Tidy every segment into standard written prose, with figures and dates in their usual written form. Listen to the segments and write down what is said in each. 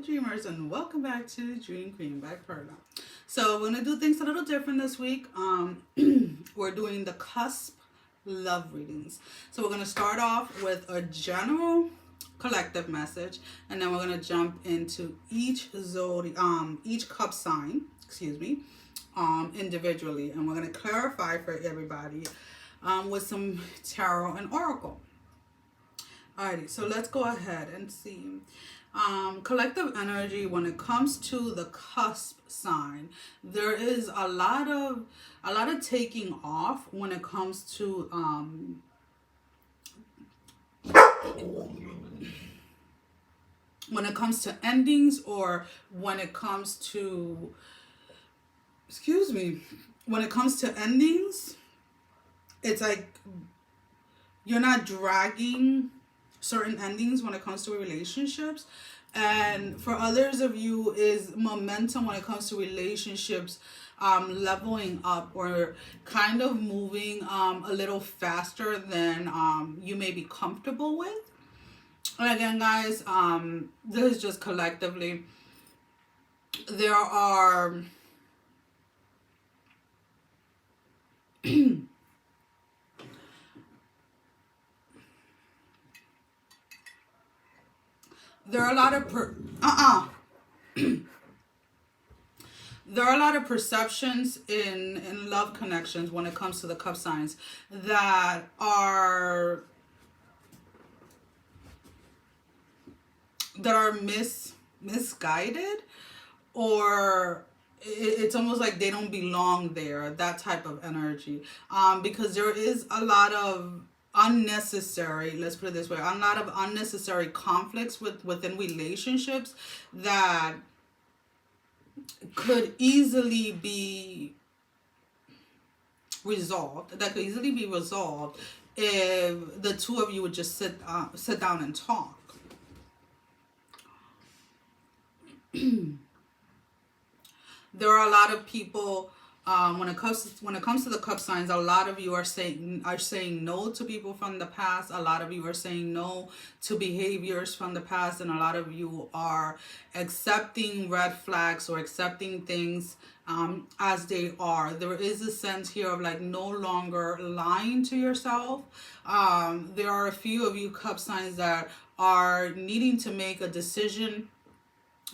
dreamers, and welcome back to Dream Queen by Perla. So we're gonna do things a little different this week. We're doing the cusp love readings. So we're gonna start off with a general collective message, and then we're gonna jump into each cup sign, individually, and we're gonna clarify for everybody with some tarot and oracle. Alrighty, so let's go ahead and see. Collective energy when it comes to the cusp sign, there is a lot of taking off when it comes to endings, or when it comes to endings. It's like you're not dragging certain endings when it comes to relationships, and for others of you is momentum when it comes to relationships leveling up, or kind of moving a little faster than you may be comfortable with. And again, guys, this is just collectively. There are there are a lot of perceptions in love connections when it comes to the cup signs that are misguided, or it's almost like they don't belong there, that type of energy, because there is a lot of unnecessary, let's put it this way, a lot of unnecessary conflicts within relationships that could easily be resolved, if the two of you would just sit down and talk. There are a lot of people, when it comes to the cup signs, a lot of you are saying no to people from the past. A lot of you are saying no to behaviors from the past, and a lot of you are accepting red flags or accepting things as they are. There is a sense here of like no longer lying to yourself. There are a few of you cup signs that are needing to make a decision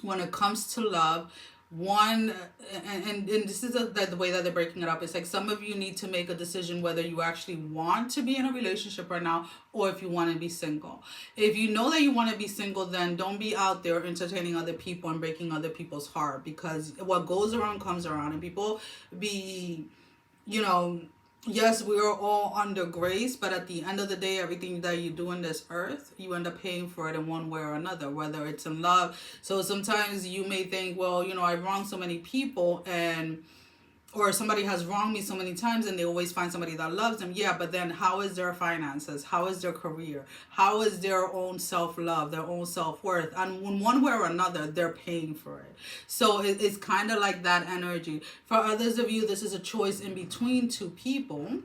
when it comes to love. One, and this is the way that they're breaking it up. It's like some of you need to make a decision whether you actually want to be in a relationship right now, or if you want to be single. If you know that you want to be single, then don't be out there entertaining other people and breaking other people's heart, because what goes around comes around, and people be, yes, we are all under grace, but at the end of the day, everything that you do on this earth, you end up paying for it in one way or another, whether it's in love. So sometimes you may think, well, I've wronged so many people, or somebody has wronged me so many times, and they always find somebody that loves them. Yeah, but then how is their finances? How is their career? How is their own self-love, their own self-worth? And in one way or another, they're paying for it. So it's kind of like that energy. For others of you, this is a choice in between two people.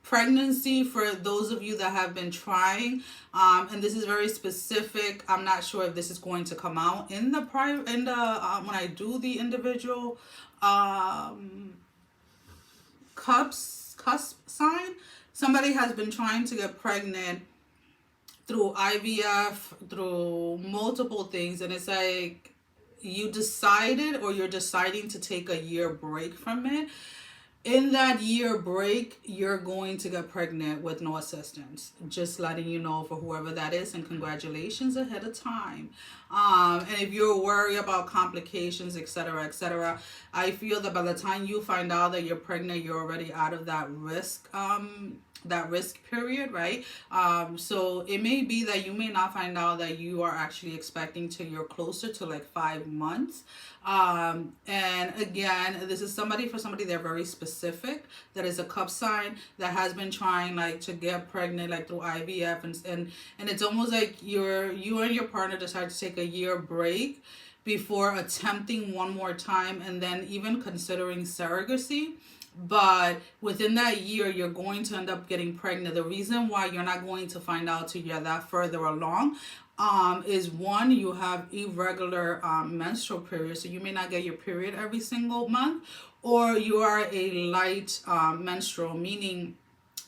Pregnancy for those of you that have been trying, and this is very specific. I'm not sure if this is going to come out in the when I do the individual cusp sign. Somebody has been trying to get pregnant through IVF, through multiple things, and it's like you decided, or you're deciding to take a year break from it. In that year break, you're going to get pregnant with no assistance. Just letting you know, for whoever that is, and congratulations ahead of time. And if you're worried about complications, etc., I feel that by the time you find out that you're pregnant, you're already out of that risk period, right? So it may be that you may not find out that you are actually expecting till you're closer to like 5 months. And again, this is somebody they're very specific, that is a cup sign that has been trying like to get pregnant like through IVF, and it's almost like you and your partner decide to take a year break before attempting one more time, and then even considering surrogacy. but within that year, you're going to end up getting pregnant. The reason why you're not going to find out till you're that further along is one, you have irregular menstrual period, so you may not get your period every single month, or you are a light menstrual, meaning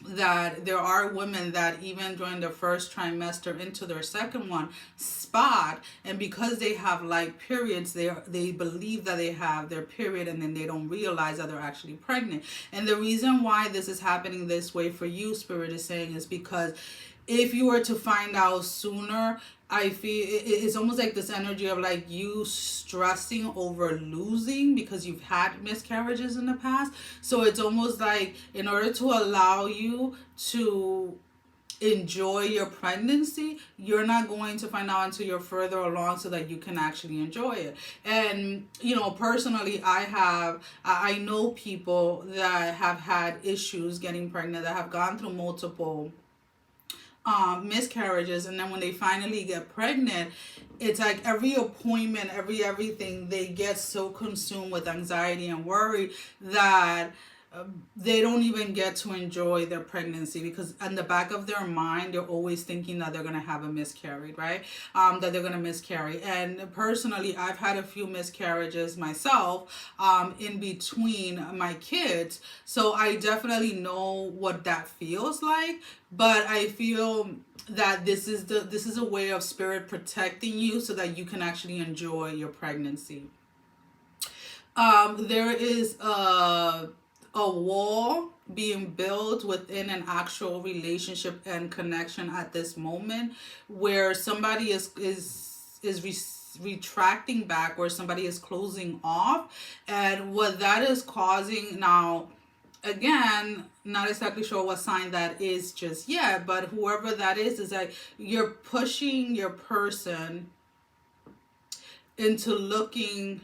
that there are women that even during their first trimester into their second one spot, and because they have light periods, they believe that they have their period, and then they don't realize that they're actually pregnant. And the reason why this is happening this way for you, Spirit is saying, is because if you were to find out sooner, I feel it's almost like this energy of like you stressing over losing because you've had miscarriages in the past. So it's almost like in order to allow you to enjoy your pregnancy, you're not going to find out until you're further along so that you can actually enjoy it. And, you know, personally, I know people that have had issues getting pregnant, that have gone through multiple miscarriages, and then when they finally get pregnant, it's like every appointment, everything, they get so consumed with anxiety and worry that they don't even get to enjoy their pregnancy, because in the back of their mind, they're always thinking that they're going to have a miscarriage, right? That they're going to miscarry. And personally, I've had a few miscarriages myself in between my kids. So I definitely know what that feels like. But I feel that this is a way of Spirit protecting you so that you can actually enjoy your pregnancy. There is a wall being built within an actual relationship and connection at this moment, where somebody is retracting back, or somebody is closing off. And what that is causing now, again, not exactly sure what sign that is just yet, but whoever that is like you're pushing your person into looking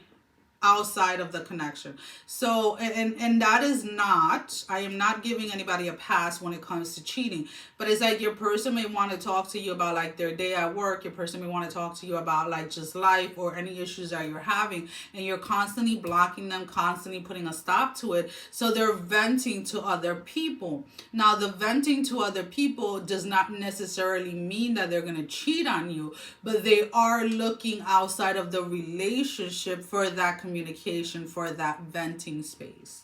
outside of the connection. So, and that is not, I am not giving anybody a pass when it comes to cheating, but it's like your person may want to talk to you about like their day at work. Your person may want to talk to you about like just life or any issues that you're having, and you're constantly blocking them, constantly putting a stop to it. So they're venting to other people. Now, the venting to other people does not necessarily mean that they're going to cheat on you, but they are looking outside of the relationship for that communication, for that venting space.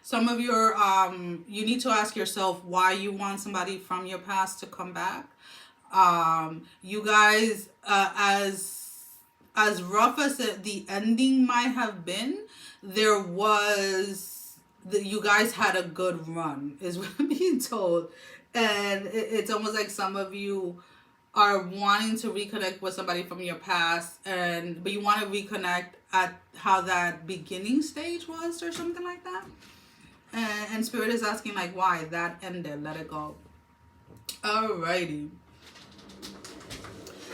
Some of your you need to ask yourself why you want somebody from your past to come back. You guys, as rough as the ending might have been, there was you guys had a good run, is what I'm being told. And it's almost like some of you are wanting to reconnect with somebody from your past, but you want to reconnect at how that beginning stage was, or something like that. And Spirit is asking like why that ended. Let it go. Alrighty.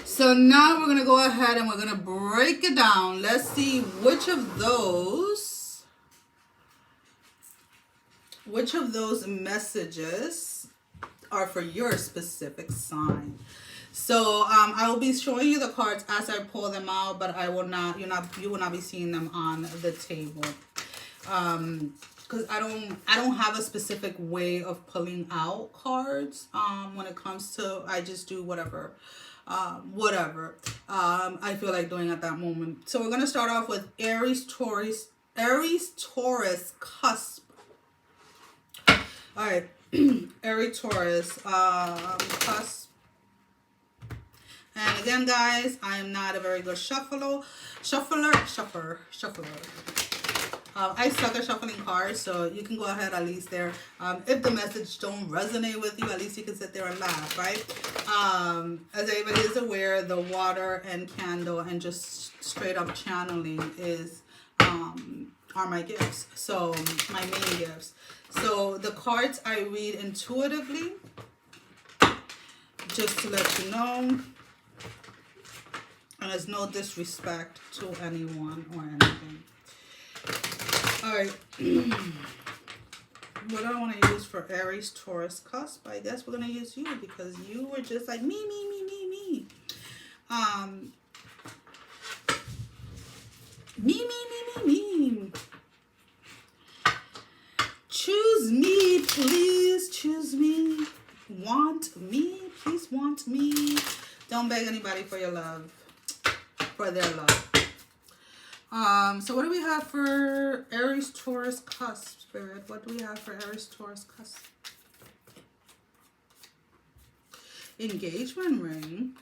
So now we're gonna go ahead and we're gonna break it down. Let's see which of those messages are for your specific sign. So I will be showing you the cards as I pull them out, but I will not. You will not be seeing them on the table, because I don't have a specific way of pulling out cards. When it comes to, I just do whatever I feel like doing at that moment. So we're gonna start off with AriesTaurusCusp. All right, AriesTaurusCusp. And again, guys, I am not a very good shuffler. I suck at shuffling cards, so you can go ahead at least there. If the message don't resonate with you, at least you can sit there and laugh, right? As everybody is aware, the water and candle and just straight up channeling are my gifts. So my main gifts. So the cards I read intuitively, just to let you know. And there's no disrespect to anyone or anything. Alright. What do I want to use for AriesTaurusCusp? I guess we're going to use you because you were just like me. Me. Choose me, please. Choose me. Want me. Please want me. Don't beg anybody for your love. For their love. So what do we have for AriesTaurusCusp, Spirit? What do we have for AriesTaurusCusp? Engagement ring.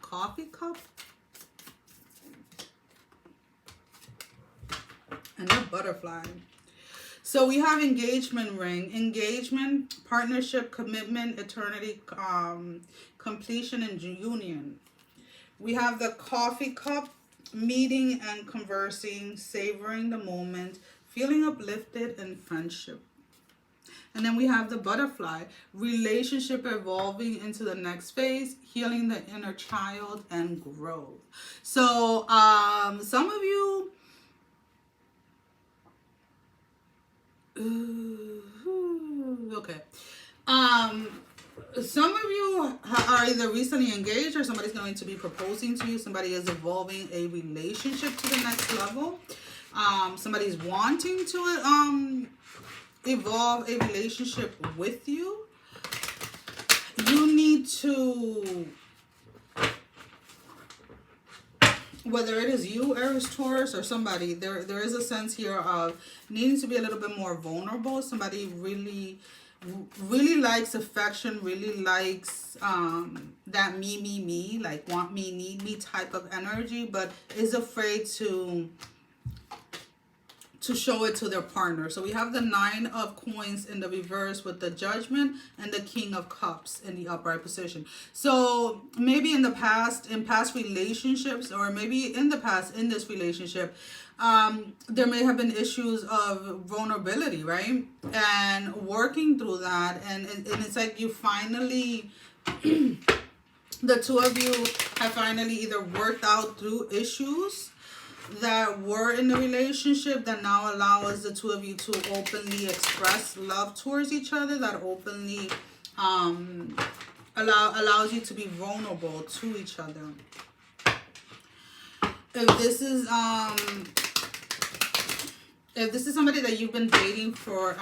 Coffee cup. And a butterfly. So we have engagement ring, engagement, partnership, commitment, eternity, completion, and union. We have the coffee cup, meeting and conversing, savoring the moment, feeling uplifted, and friendship. And then we have the butterfly, relationship evolving into the next phase, healing the inner child, and growth. So some of you, okay. Some of you are either recently engaged or somebody's going to be proposing to you. Somebody is evolving a relationship to the next level. Somebody's wanting to evolve a relationship with you. You need to, whether it is you, Aries, Taurus, or somebody, there is a sense here of needing to be a little bit more vulnerable. Somebody really likes affection, really likes that me, like want me, need me type of energy, but is afraid to show it to their partner. So we have the 9 of coins in the reverse with the Judgment and the King of Cups in the upright position. So maybe in the past, in past relationships, or maybe in the past in this relationship, there may have been issues of vulnerability, right? And working through that, and it's like you finally, the two of you have finally either worked out through issues that were in the relationship that now allows the two of you to openly express love towards each other, that openly allows you to be vulnerable to each other. If this is somebody that you've been dating for,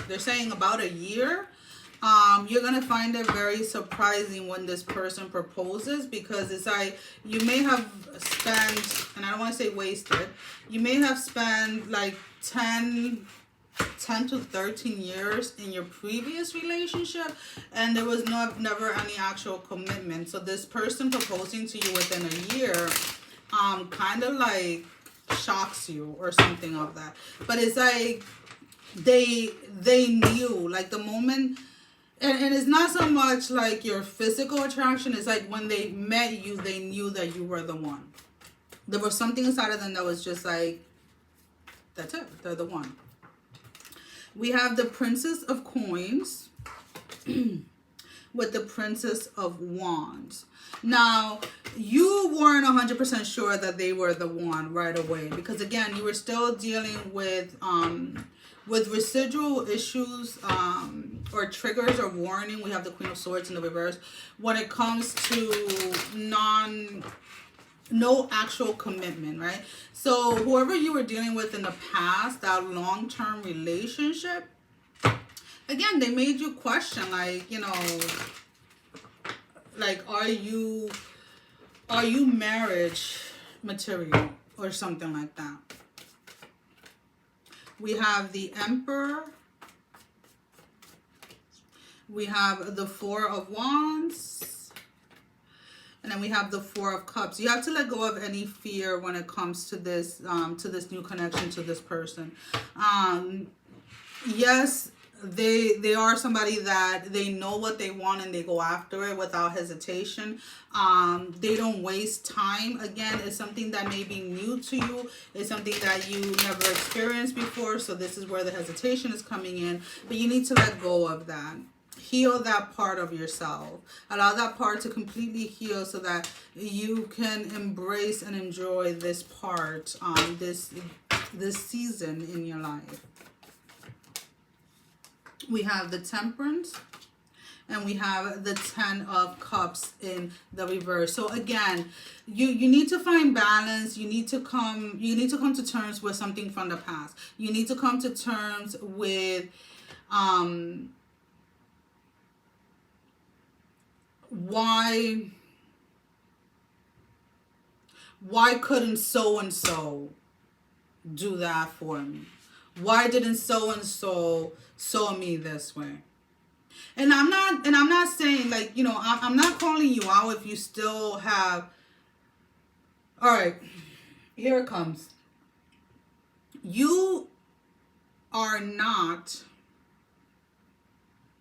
they're saying about a year, you're going to find it very surprising when this person proposes, because it's like you may have spent, and I don't want to say wasted, you may have spent like 10 to 13 years in your previous relationship, and there was never any actual commitment. So this person proposing to you within a year kind of like shocks you or something of that. But it's like they knew, like the moment, and it's not so much like your physical attraction, it's like when they met you, they knew that you were the one. There was something inside of them that was just like, that's it, they're the one. We have the Princess of Coins with the Princess of Wands. Now, you weren't 100% sure that they were the one right away, because again, you were still dealing with residual issues or triggers or warning. We have the Queen of Swords in the reverse when it comes to no actual commitment, right? So whoever you were dealing with in the past, that long-term relationship, again, they made you question, like, you know, like, are you marriage material or something like that? We have the Emperor. We have the Four of Wands. And then we have the Four of Cups. You have to let go of any fear when it comes to this new connection to this person. Yes, they are somebody that they know what they want and they go after it without hesitation. They don't waste time. Again, it's something that may be new to you. It's something that you never experienced before. So this is where the hesitation is coming in. But you need to let go of that. Heal that part of yourself. Allow that part to completely heal so that you can embrace and enjoy this part, this season in your life. We have the Temperance And we have the 10 of Cups in the reverse. So again, you need to find balance. You need to come to terms with something from the past. You need to come to terms with why couldn't so and so do that for me? Why didn't so and so show me this way? And I'm not saying, like, you know, I'm not calling you out if you still have. All right, here it comes. You are not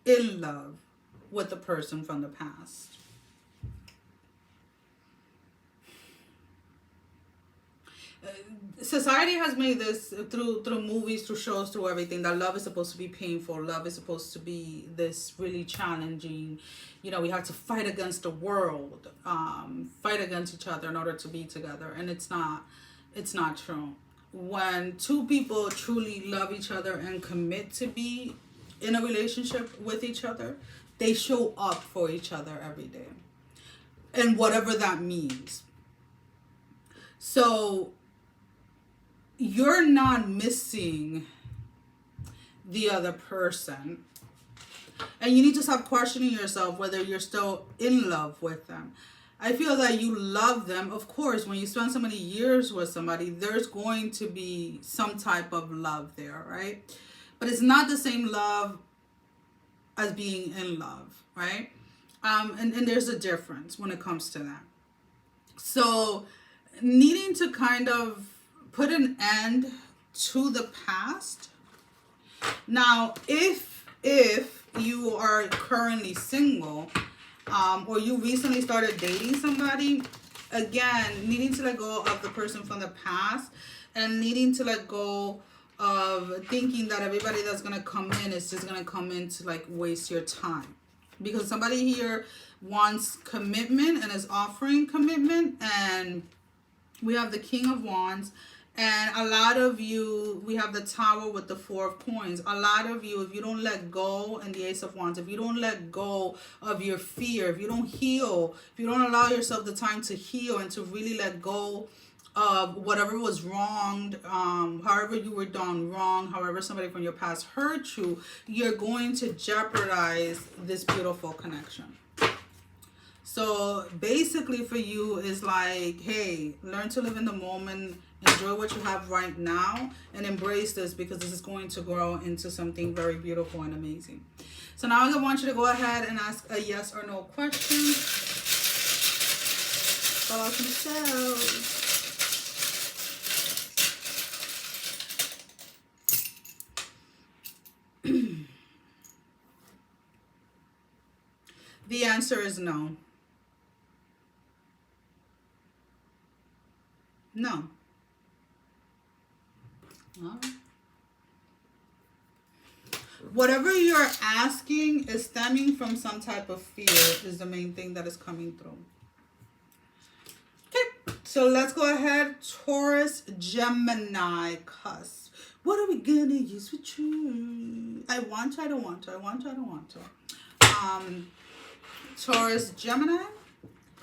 in love with the person from the past. Society has made this through movies, through shows, through everything, that love is supposed to be painful. Love is supposed to be this really challenging. You know, we have to fight against the world, fight against each other in order to be together. And it's not true. When two people truly love each other and commit to be in a relationship with each other, they show up for each other every day. And whatever that means. So you're not missing the other person. And you need to stop questioning yourself whether you're still in love with them. I feel that you love them. Of course, when you spend so many years with somebody, there's going to be some type of love there, right? But it's not the same love as being in love, right? And there's a difference when it comes to that. So needing to kind of put an end to the past. Now, if you are currently single, or you recently started dating somebody, again, needing to let go of the person from the past, and needing to let go of thinking that everybody that's going to come in is just going to come in to, like, waste your time. Because somebody here wants commitment and is offering commitment, and we have the King of Wands. And a lot of you, we have the Tower with the Four of Coins. A lot of you, if you don't let go, and the Ace of Wands, if you don't let go of your fear, if you don't heal, if you don't allow yourself the time to heal and to really let go of whatever was wronged, however you were done wrong, however somebody from your past hurt you, you're going to jeopardize this beautiful connection. So basically for you is like, hey, learn to live in the moment, enjoy what you have right now, and embrace this, because this is going to grow into something very beautiful and amazing. So now I want you to go ahead and ask a yes or no question about yourselves. The answer is no. No. All right. Whatever you're asking is stemming from some type of fear, is the main thing that is coming through. Okay, so let's go ahead. Taurus, Gemini, Cusp. What are we gonna use for true? I want to, I don't want to. I want to, I don't want to. Taurus, Gemini,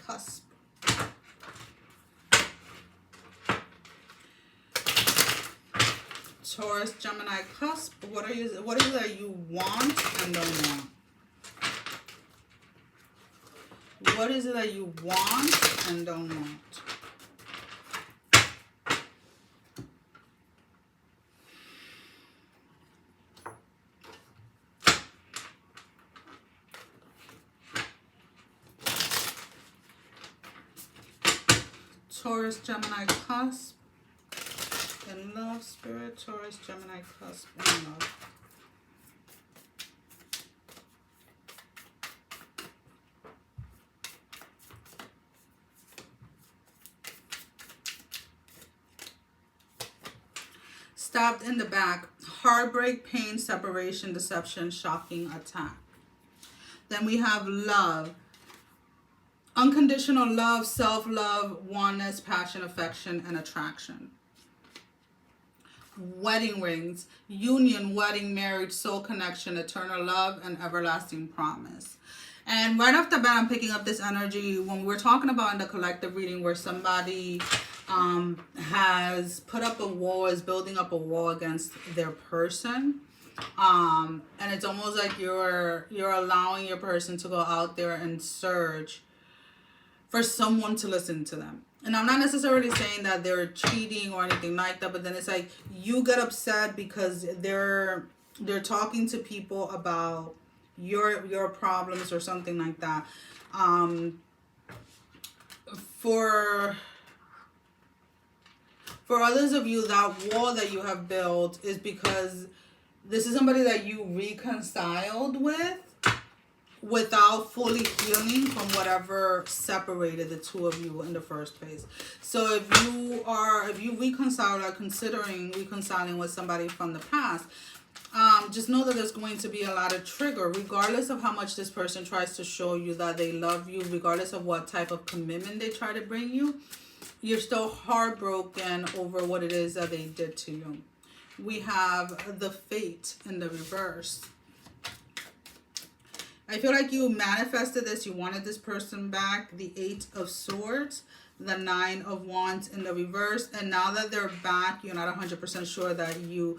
Cusp. Taurus, Gemini, Cusp. What is it that you want and don't want? What is it that you want and don't want? Taurus, Gemini, Cusp. In love, Spirit. Taurus, Gemini, Cusp. In love. Stabbed in the back. Heartbreak, pain, separation, deception, shocking attack. Then we have love. Unconditional love, self-love, oneness, passion, affection, and attraction. wedding rings, union, wedding, marriage, soul connection, eternal love, and everlasting promise. And right off the bat, I'm picking up this energy when we're talking about in the collective reading where somebody has put up a wall, is building up a wall against their person. And it's almost like you're allowing your person to go out there and search for someone to listen to them. And I'm not necessarily saying that they're cheating or anything like that, but then it's like you get upset because they're talking to people about your problems or something like that. For others of you, that wall that you have built is because this is somebody that you reconciled with without fully healing from whatever separated the two of you in the first place. So if you reconcile or considering reconciling with somebody from the past, just know that there's going to be a lot of trigger, regardless of how much this person tries to show you that they love you, regardless of what type of commitment they try to bring you. You're still heartbroken over what it is that they did to you. We have the Fate in the reverse. I feel like you manifested this. You wanted this person back. The 8 of Swords, the 9 of Wands in the reverse. And now that they're back, you're not 100% sure that you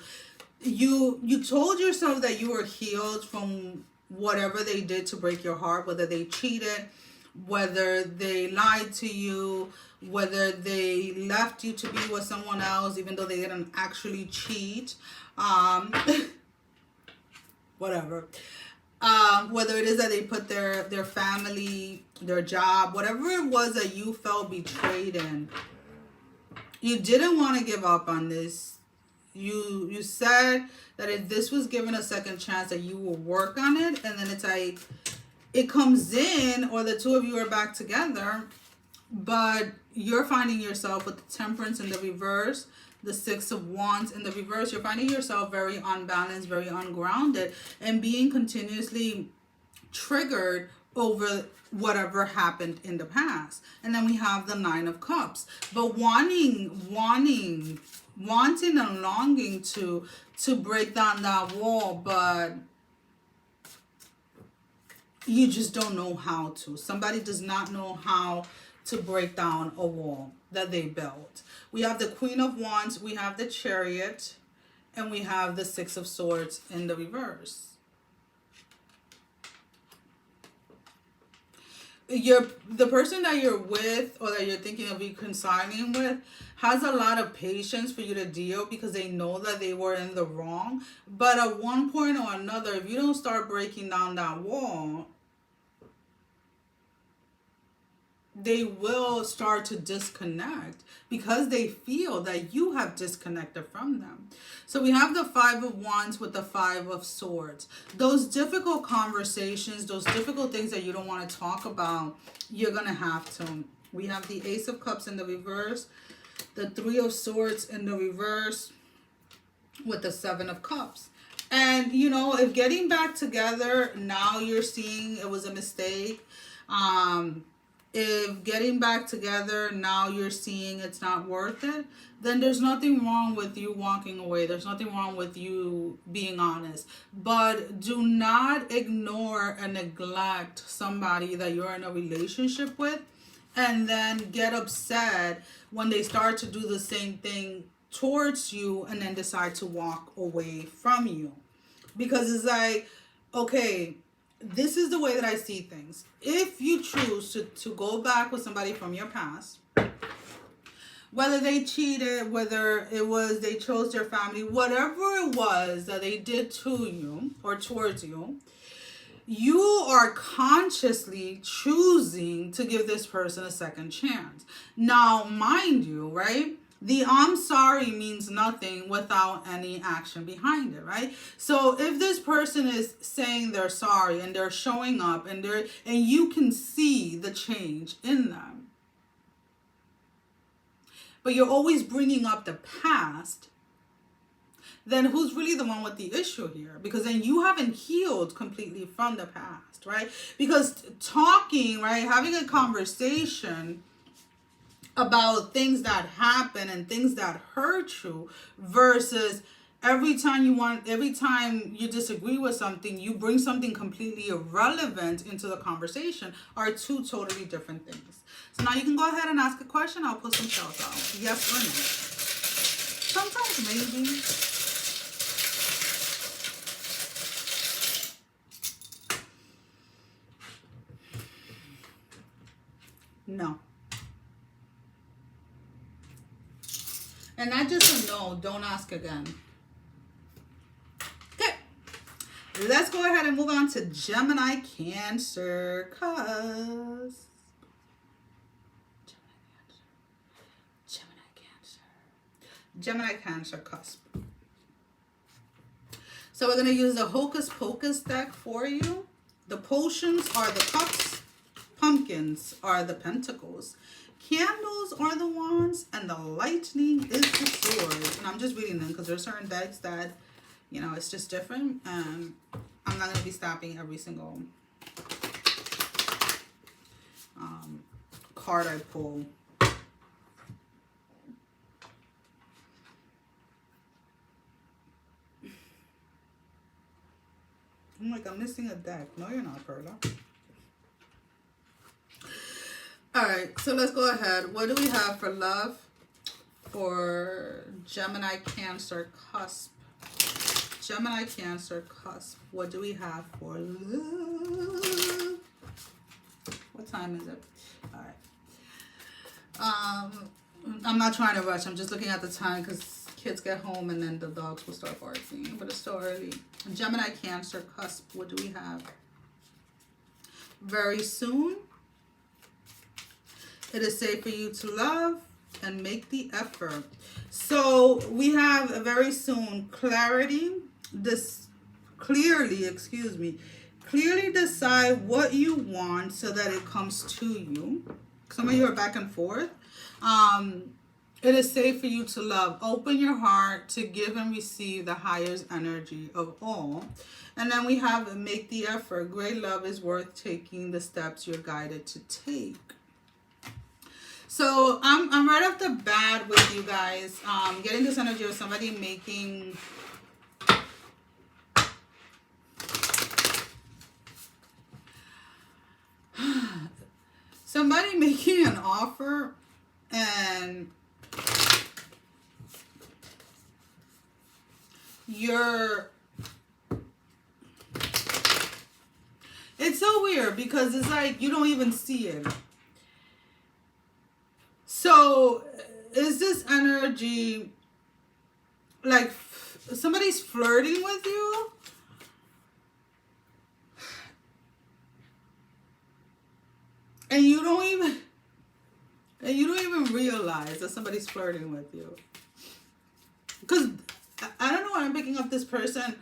told yourself that you were healed from whatever they did to break your heart, whether they cheated, whether they lied to you, whether they left you to be with someone else, even though they didn't actually cheat, whatever. Whether it is that they put their family, their job, whatever it was that you felt betrayed in, you didn't want to give up on this. You said that if this was given a second chance that you will work on it, and then it's like it comes in, or the two of you are back together, but you're finding yourself with the Temperance in the reverse, the 6 of Wands in the reverse. You're finding yourself very unbalanced, very ungrounded, and being continuously triggered over whatever happened in the past. And then we have the 9 of Cups, but wanting and longing to break down that wall, but you just don't know how to. Somebody does not know how to break down a wall that they built. We have the Queen of Wands, we have the Chariot, and we have the 6 of Swords in the reverse. The person that you're with or that you're thinking of reconciling with has a lot of patience for you to deal because they know that they were in the wrong. But at one point or another, if you don't start breaking down that wall, they will start to disconnect because they feel that you have disconnected from them. So we have the 5 of Wands with the 5 of Swords. Those difficult conversations, those difficult things that you don't want to talk about, you're going to have to. We have the Ace of Cups in the reverse, the 3 of Swords in the reverse with the 7 of Cups. And, you know, if getting back together, now you're seeing it was a mistake. If getting back together, now you're seeing it's not worth it, then there's nothing wrong with you walking away. There's nothing wrong with you being honest. But do not ignore and neglect somebody that you're in a relationship with and then get upset when they start to do the same thing towards you and then decide to walk away from you. Because it's like, okay, this is the way that I see things. If you choose to go back with somebody from your past, whether they cheated, whether it was they chose their family, whatever it was that they did to you or towards you, you are consciously choosing to give this person a second chance. Now, mind you, right? The I'm sorry means nothing without any action behind it, right? So if this person is saying they're sorry and they're showing up and you can see the change in them, but you're always bringing up the past, then who's really the one with the issue here? Because then you haven't healed completely from the past, right? Because talking, right, having a conversation about things that happen and things that hurt you, versus every time you disagree with something, you bring something completely irrelevant into the conversation, are two totally different things. So now you can go ahead and ask a question. I'll put some shells out. Yes or no. Sometimes maybe. No. And not just a no, don't ask again. Okay. Let's go ahead and move on to Gemini Cancer Cusp. Gemini Cancer Cusp. So we're going to use the Hocus Pocus deck for you. The potions are the cups. Pumpkins are the pentacles. Candles are the wands, and the lightning is the sword. And I'm just reading them because there's certain decks that, you know, it's just different. And I'm not going to be stopping every single card I pull. I'm like, I'm missing a deck. No, you're not, Perla. Alright, so let's go ahead. What do we have for love for Gemini Cancer Cusp? Gemini Cancer Cusp. What do we have for love? What time is it? Alright. I'm not trying to rush. I'm just looking at the time because kids get home and then the dogs will start barking. But it's still early. Gemini Cancer Cusp. What do we have? Very soon. It is safe for you to love and make the effort. So we have a very soon clarity. Clearly decide what you want so that it comes to you. Some of you are back and forth. It is safe for you to love. Open your heart to give and receive the highest energy of all. And then we have make the effort. Great love is worth taking the steps you're guided to take. So I'm right off the bat with you guys, getting this energy of somebody making an offer, and it's so weird because it's like you don't even see it. So, is this energy like somebody's flirting with you? And you don't even realize that somebody's flirting with you. Because I don't know why I'm picking up this person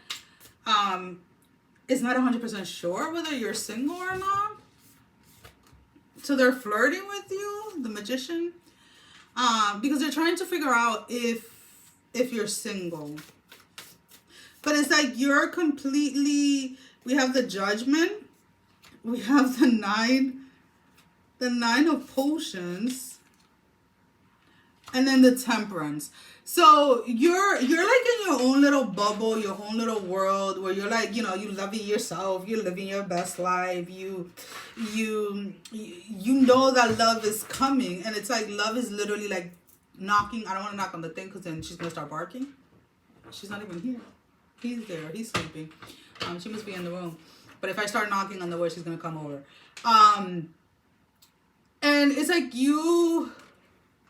is not 100% sure whether you're single or not. So they're flirting with you, the Magician. Because they're trying to figure out if you're single. But it's like you're completely, we have the Judgment, we have the nine of Potions, and then the Temperance. So you're like in your own little bubble, your own little world where you're like, you know, you loving yourself, you're living your best life, you know that love is coming, and it's like love is literally like knocking. I don't want to knock on the thing because then she's gonna start barking. She's not even here. He's there. He's sleeping. She must be in the room. But if I start knocking on the door, she's gonna come over. And it's like you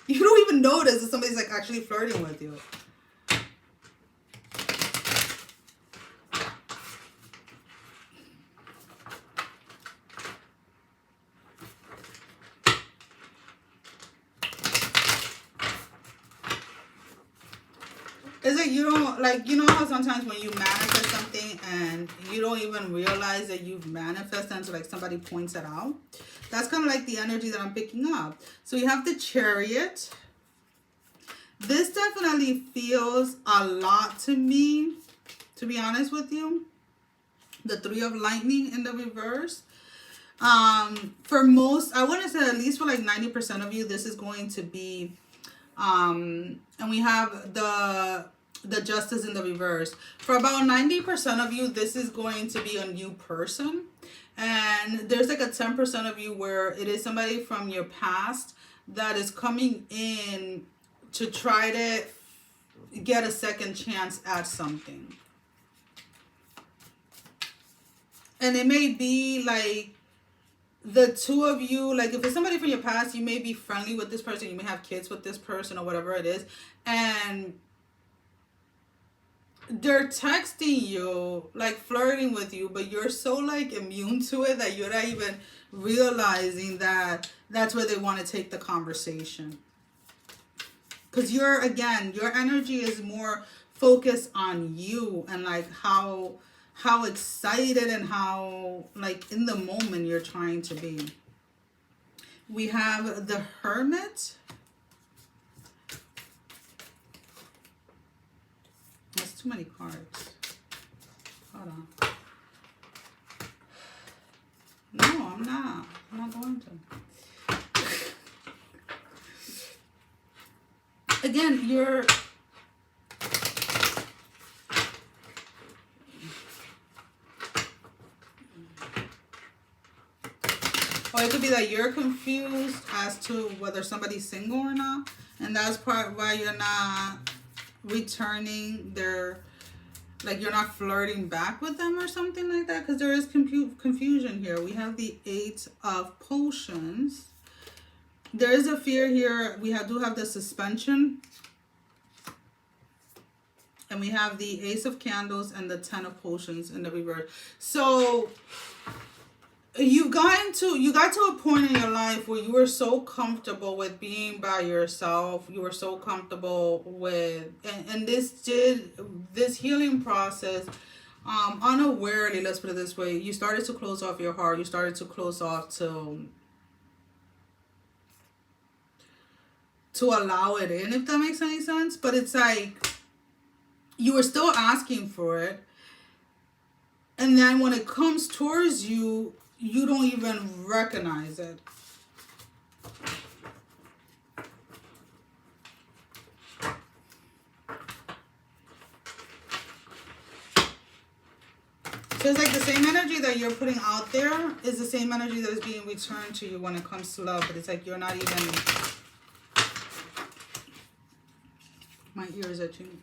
don't even notice that somebody's like actually flirting with you. It's like you don't, like, you know how sometimes when you manifest something and you don't even realize that you've manifested until like somebody points it out? That's kind of like the energy that I'm picking up. So you have the Chariot. This definitely feels a lot to me, to be honest with you. The Three of Lightning in the reverse. For most, I want to say at least for like 90% of you, this is going to be, and we have the Justice in the reverse. For about 90% of you, this is going to be a new person. And there's like a 10% of you where it is somebody from your past that is coming in to try to get a second chance at something. And it may be like the two of you, like if it's somebody from your past, you may be friendly with this person, you may have kids with this person or whatever it is, and they're texting you, like flirting with you, but you're so like immune to it that you're not even realizing that that's where they want to take the conversation. Because you're, again, your energy is more focused on you and like how excited and how like in the moment you're trying to be. We have the Hermit. That's too many cards. Hold on. No, I'm not. I'm not going to. Again, you're... Or it could be that you're confused as to whether somebody's single or not. And that's part why you're not returning their... Like you're not flirting back with them or something like that. Because there is confusion here. We have the Eight of Potions. There is a fear here. We do have the suspension. And we have the Ace of Candles and the Ten of Potions in the reverse. So you got to a point in your life where you were so comfortable with being by yourself. You were so comfortable with, and this healing process, unawarely, let's put it this way, you started to close off your heart. You started to close off to allow it in, if that makes any sense. But it's like you were still asking for it, and then when it comes towards you, you don't even recognize it. So it's like the same energy that you're putting out there is the same energy that is being returned to you when it comes to love. But it's like you're not even... My ear is itching.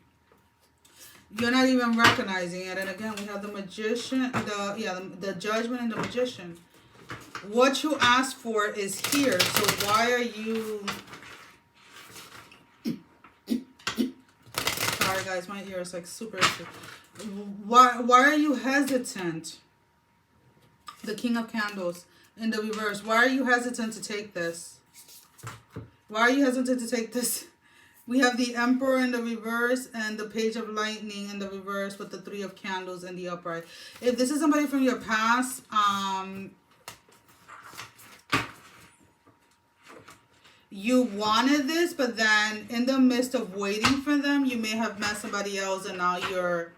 You're not even recognizing it. And again, we have the Magician, the Judgment and the Magician. What you asked for is here. So why are you... Sorry guys, my ear is like super itchy. Why are you hesitant? The King of Candles in the reverse. Why are you hesitant to take this? Why are you hesitant to take this? We have the Emperor in the reverse and the Page of Lightning in the reverse with the Three of Candles in the upright. If this is somebody from your past, you wanted this, but then in the midst of waiting for them, you may have met somebody else, and now you're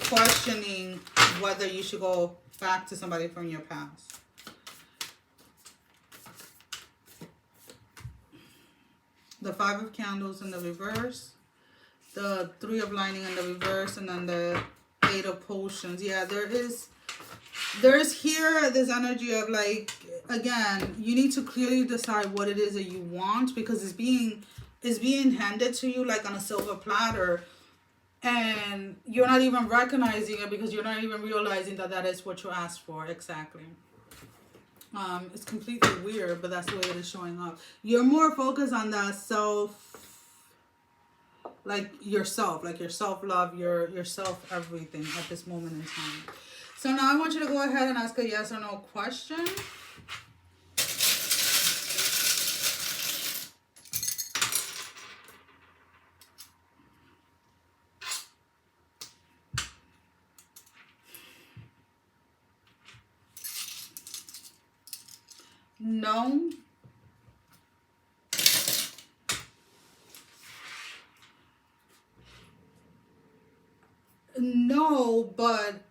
questioning whether you should go back to somebody from your past. The Five of Candles in the reverse, the Three of Lightning in the reverse, and then the Eight of Potions. Yeah, there's here this energy of like, again, you need to clearly decide what it is that you want, because it's being handed to you like on a silver platter, and you're not even recognizing it because you're not even realizing that that is what you asked for exactly. It's completely weird, but that's the way it is showing up. You're more focused on the like your self-love, your self-everything at this moment in time. So now I want you to go ahead and ask a yes or no question. No. No, but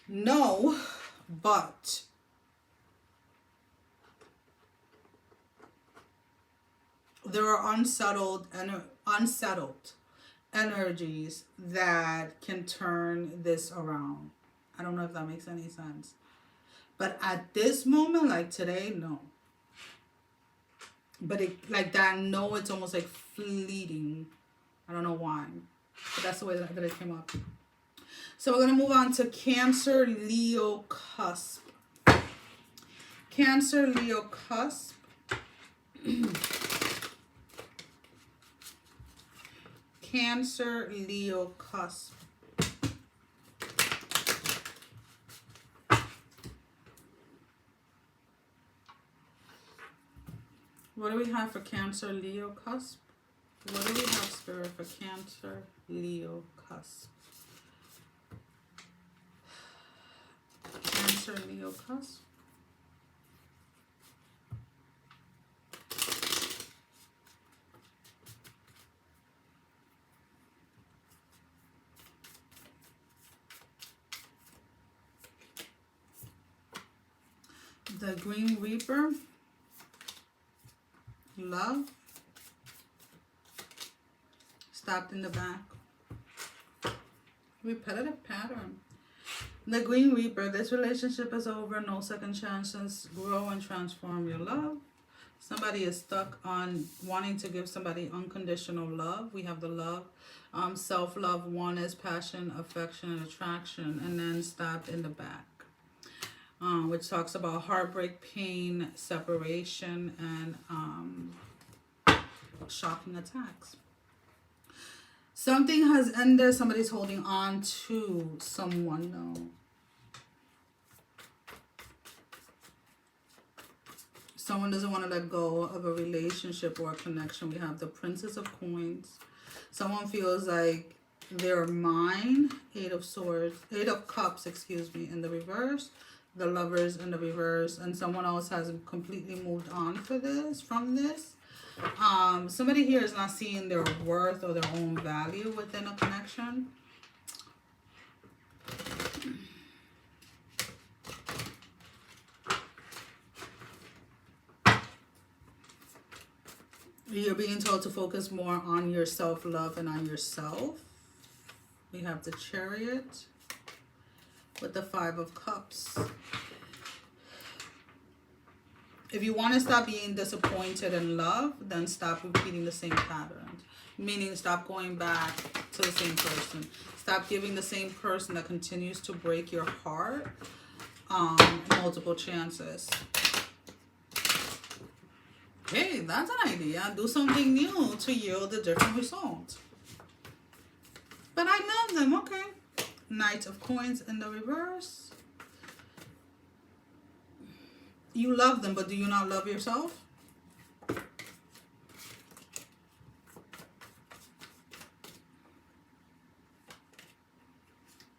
No, but there are unsettled energies that can turn this around. I don't know if that makes any sense. But at this moment, like today, no. But it, like that, no, it's almost like fleeting. I don't know why. But that's the way that it came up. So we're going to move on to CancerLeoCusp. CancerLeoCusp. CancerLeoCusp. What do we have for CancerLeoCusp? What do we have, Spirit, for CancerLeoCusp? CancerLeoCusp. The Green Reaper. Love. Stopped in the back. Repetitive pattern. The Green Reaper. This relationship is over. No second chances. Grow and transform your love. Somebody is stuck on wanting to give somebody unconditional love. We have the love. Self-love. One is passion, affection, and attraction. And then stopped in the back. Which talks about heartbreak, pain, separation, and shocking attacks. Something has ended. Somebody's holding on to someone, though. Someone doesn't want to let go of a relationship or a connection. We have the Princess of Coins. Someone feels like they're mine. Eight of Cups, excuse me, in the reverse. The Lovers in the reverse, and someone else has completely moved on from this. Somebody here is not seeing their worth or their own value within a connection. You're being told to focus more on your self-love and on yourself. We have the Chariot with the Five of Cups. If you want to stop being disappointed in love, then stop repeating the same patterns. Meaning stop going back to the same person. Stop giving the same person that continues to break your heart multiple chances. Hey, that's an idea. Do something new to yield a different result. But I love them, okay. Knight of Coins in the reverse. You love them, but do you not love yourself?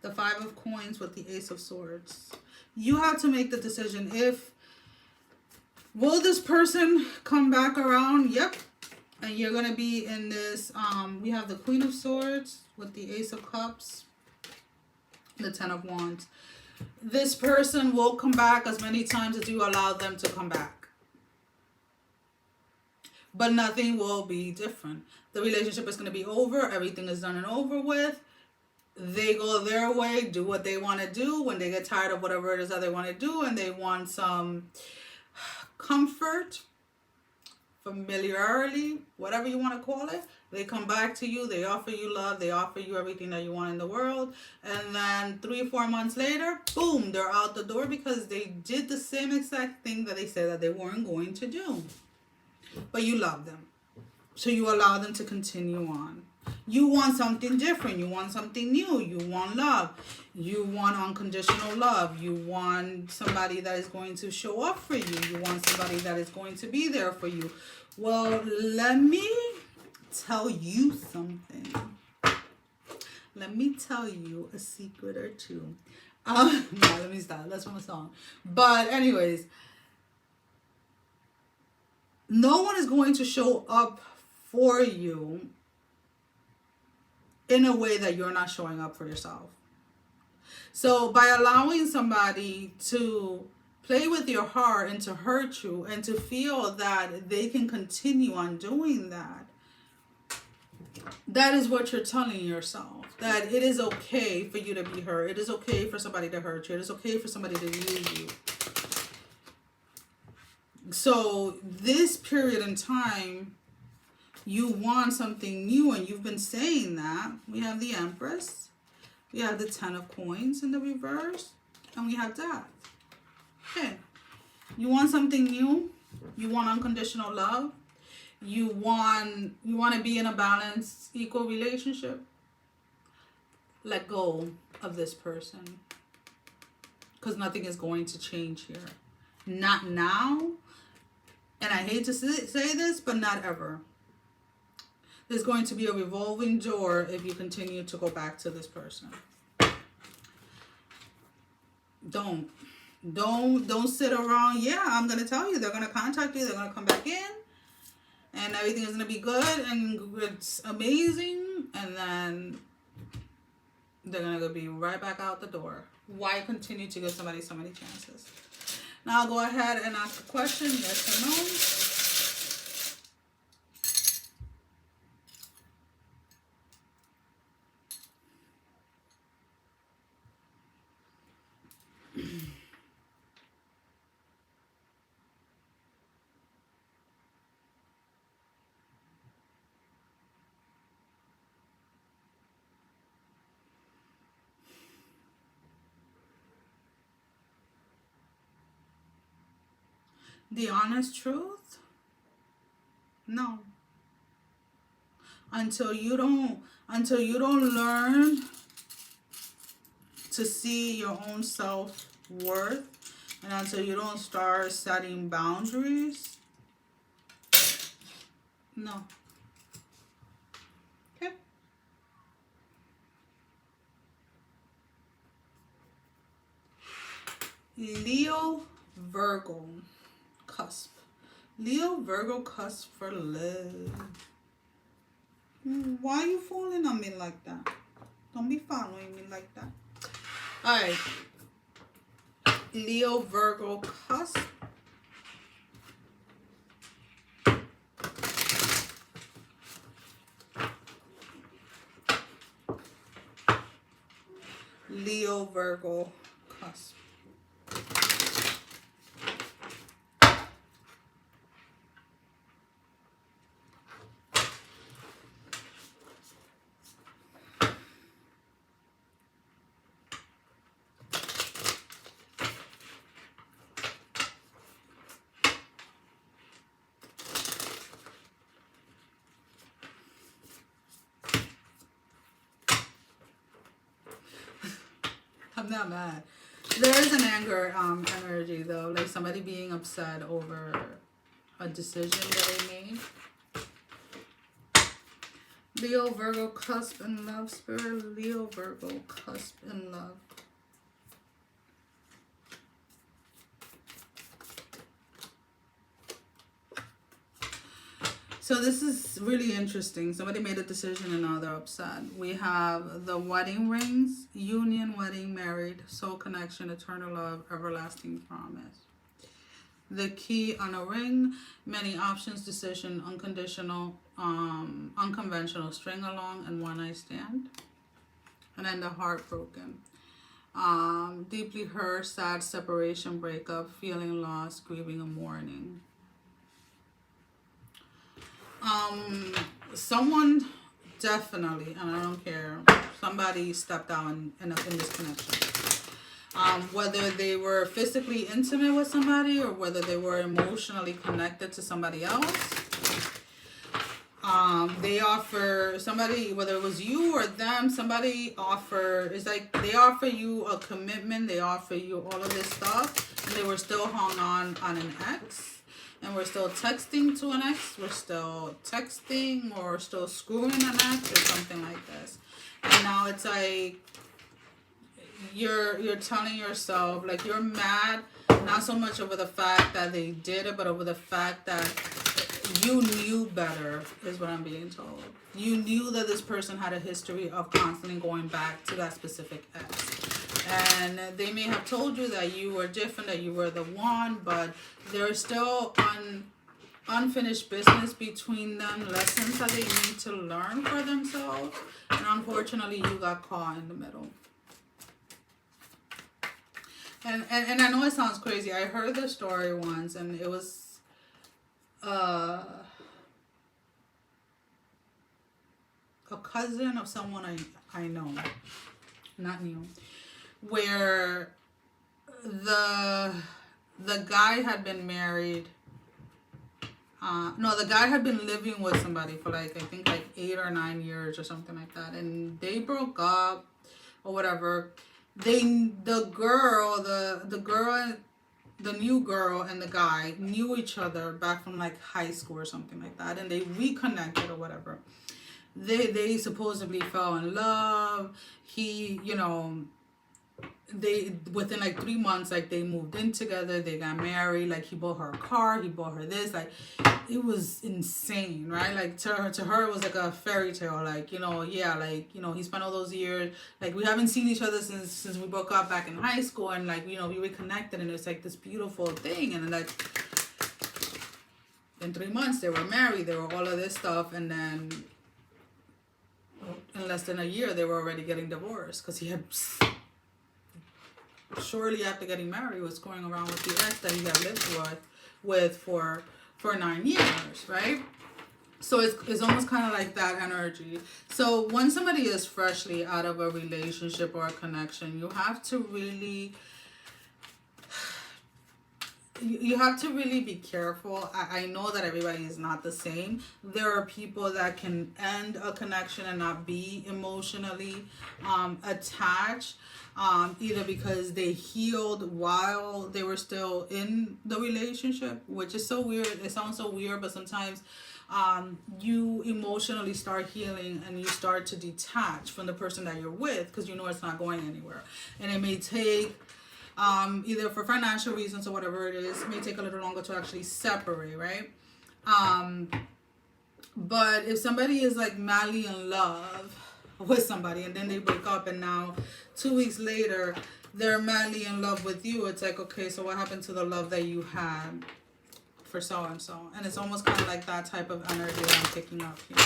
The Five of Coins with the Ace of Swords. You have to make the decision if, will this person come back around? Yep. And you're going to be in this, we have the Queen of Swords with the Ace of Cups. The Ten of Wands. This person will come back as many times as you allow them to come back. But nothing will be different. The relationship is going to be over. Everything is done and over with. They go their way, do what they want to do. When they get tired of whatever it is that they want to do and they want some comfort, familiarity, whatever you want to call it, they come back to you, they offer you love, they offer you everything that you want in the world, and then 3 or 4 months later, boom, they're out the door because they did the same exact thing that they said that they weren't going to do. But you love them, so you allow them to continue on. You want something different, you want something new, you want love, you want unconditional love, you want somebody that is going to show up for you, you want somebody that is going to be there for you. Well, let me tell you something. Let me tell you a secret or two. No, let me stop. That's from a song. But anyways, no one is going to show up for you in a way that you're not showing up for yourself. So by allowing somebody to play with your heart and to hurt you and to feel that they can continue on doing that, that is what you're telling yourself. That it is okay for you to be hurt. It is okay for somebody to hurt you. It is okay for somebody to use you. So this period in time, you want something new, and you've been saying that. We have the Empress. We have the Ten of Coins in the reverse. And we have that. Okay. You want something new. You want unconditional love. You want to be in a balanced, equal relationship. Let go of this person. Because nothing is going to change here. Not now. And I hate to say this, but not ever. There's going to be a revolving door if you continue to go back to this person. Don't sit around. Yeah, I'm going to tell you. They're going to contact you. They're going to come back in. And everything is going to be good. And it's amazing. And then they're going to be right back out the door. Why continue to give somebody so many chances? Now I'll go ahead and ask a question. Yes or no? The honest truth? No. Until you don't learn to see your own self-worth, and until you don't start setting boundaries, no. Okay. LeoVirgoCusp. LeoVirgoCusp for love. Why are you falling on me like that? Don't be following me like that. Alright. LeoVirgoCusp. LeoVirgoCusp. I'm not mad. There is an anger energy though, like somebody being upset over a decision that they made. LeoVirgoCusp in love, spirit. LeoVirgoCusp in love. So this is really interesting. Somebody made a decision and now they're upset. We have the wedding rings, union, wedding, married, soul connection, eternal love, everlasting promise. The key on a ring, many options, decision, unconditional, unconventional, string along, and one night stand. And then the heartbroken. Deeply hurt, sad, separation, breakup, feeling lost, grieving, and mourning. Someone definitely, and I don't care, somebody stepped out in this connection. Whether they were physically intimate with somebody or whether they were emotionally connected to somebody else. They offer somebody, whether it was you or them, somebody offer, it's like they offer you a commitment, they offer you all of this stuff, and they were still hung on an ex. And we're still texting to an ex, we're still texting or still screwing an ex or something like this. And now it's like you're telling yourself, like you're mad, not so much over the fact that they did it, but over the fact that you knew better, is what I'm being told. You knew that this person had a history of constantly going back to that specific ex. And they may have told you that you were different, that you were the one, but there's still unfinished business between them, lessons that they need to learn for themselves. And unfortunately, you got caught in the middle. And I know it sounds crazy. I heard the story once, and it was a cousin of someone I know, not knew, where the guy had been married. No, the guy had been living with somebody for like, I think like 8 or 9 years or something like that, and they broke up or whatever. The new girl and the guy knew each other back from like high school or something like that, and they reconnected or whatever. They supposedly fell in love. He, you know, they within like 3 months, like they moved in together, they got married, like he bought her a car, he bought her this, like it was insane, right? Like to her it was like a fairy tale, like, you know, yeah, like, you know, he spent all those years, like we haven't seen each other since we broke up back in high school, and like, you know, we reconnected, and it's like this beautiful thing, and then like in 3 months they were married, they were all of this stuff, and then in less than a year they were already getting divorced, because he had shortly after getting married was going around with the ex that he had lived with for 9 years, right? So it's almost kind of like that energy. So when somebody is freshly out of a relationship or a connection, you have to really be careful. I know that everybody is not the same. There are people that can end a connection and not be emotionally attached, either because they healed while they were still in the relationship, which is so weird. It sounds so weird, but sometimes you emotionally start healing and you start to detach from the person that you're with, because you know it's not going anywhere. And it may take either for financial reasons or whatever it is, it may take a little longer to actually separate, right? But if somebody is like madly in love with somebody and then they break up, and now 2 weeks later they're madly in love with you, it's like, okay, so what happened to the love that you had for so and so? And it's almost kind of like that type of energy that I'm picking up here,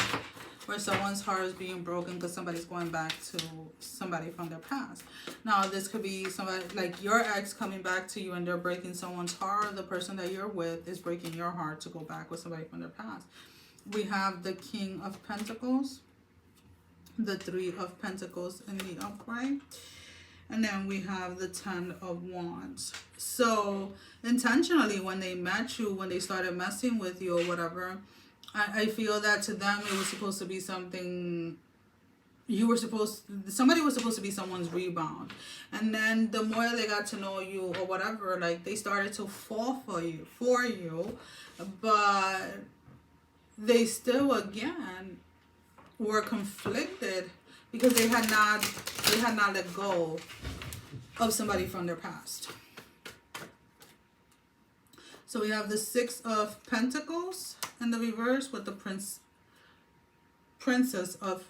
where someone's heart is being broken because somebody's going back to somebody from their past. Now, this could be somebody like your ex coming back to you and they're breaking someone's heart. The person that you're with is breaking your heart to go back with somebody from their past. We have the King of Pentacles, the Three of Pentacles in the upright, and then we have the 10 of Wands. So intentionally, when they met you, when they started messing with you or whatever, I feel that to them it was supposed to be something, somebody was supposed to be someone's rebound. And then the more they got to know you or whatever, like they started to fall for you, but they still again were conflicted because they had not let go of somebody from their past. So we have the Six of Pentacles in the reverse with the Princess of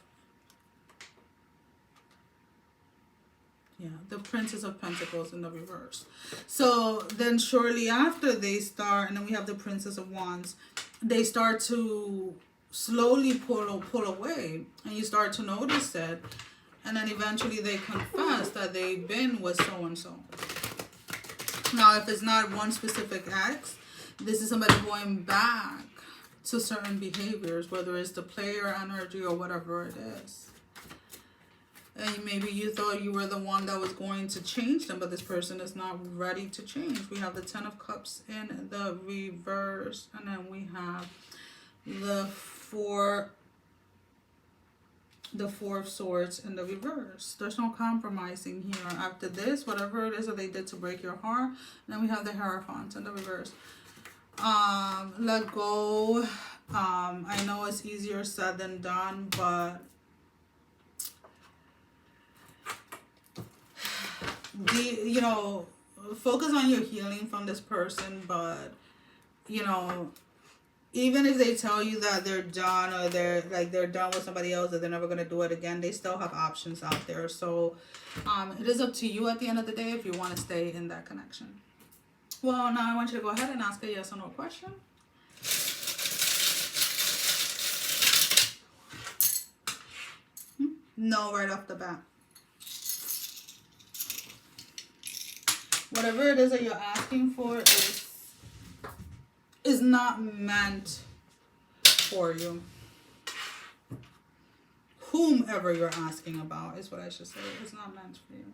Pentacles in the reverse. So then shortly after they start, and then we have the Princess of Wands, they start to slowly pull away, and you start to notice it, and then eventually they confess that they've been with so-and-so. Now, if it's not one specific ex, this is somebody going back to certain behaviors, whether it's the player energy or whatever it is. And maybe you thought you were the one that was going to change them, but this person is not ready to change. We have the 10 of Cups in the reverse, and then we have the Four of Swords in the reverse. There's no compromising here. After this, whatever it is that they did to break your heart, then we have the Hierophant in the reverse. Let go. I know it's easier said than done, but focus on your healing from this person, but even if they tell you that they're done, or they're done with somebody else, that they're never going to do it again, they still have options out there. So it is up to you at the end of the day if you want to stay in that connection. Well, now I want you to go ahead and ask a yes or no question. No, right off the bat. Whatever it is that you're asking for is not meant for you. Whomever you're asking about is what I should say. It's not meant for you.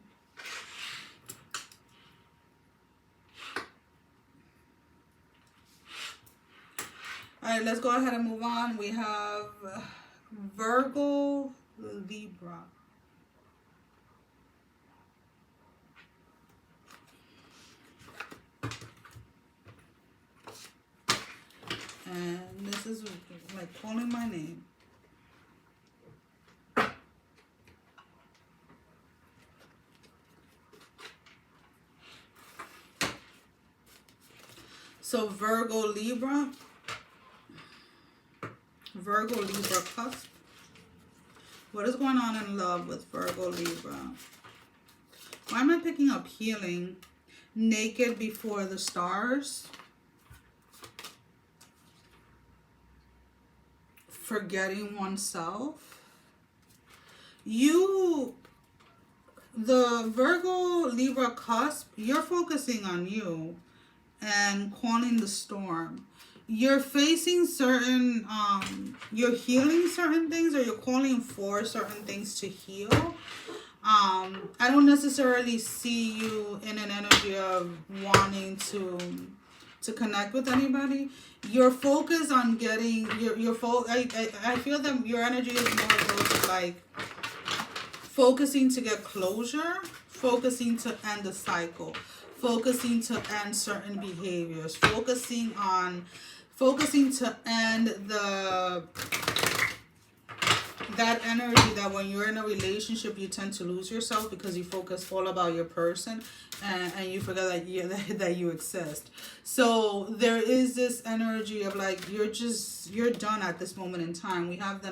All right, let's go ahead and move on. We have Virgo, Libra. And this is like calling my name. So Virgo, Libra. Virgo, Libra, Cusp. What is going on in love with Virgo, Libra? Why am I picking up healing? Naked before the stars. Forgetting oneself. The Virgo, Libra, Cusp, you're focusing on you and calling the storm. You're facing certain, you're healing certain things, or you're calling for certain things to heal. I don't necessarily see you in an energy of wanting to connect with anybody. You're focused on getting, I feel that your energy is more of like focusing to get closure, focusing to end the cycle, focusing to end certain behaviors, focusing to end that energy that when you're in a relationship you tend to lose yourself because you focus all about your person and you forget that you exist. So there is this energy of like you're done at this moment in time. We have the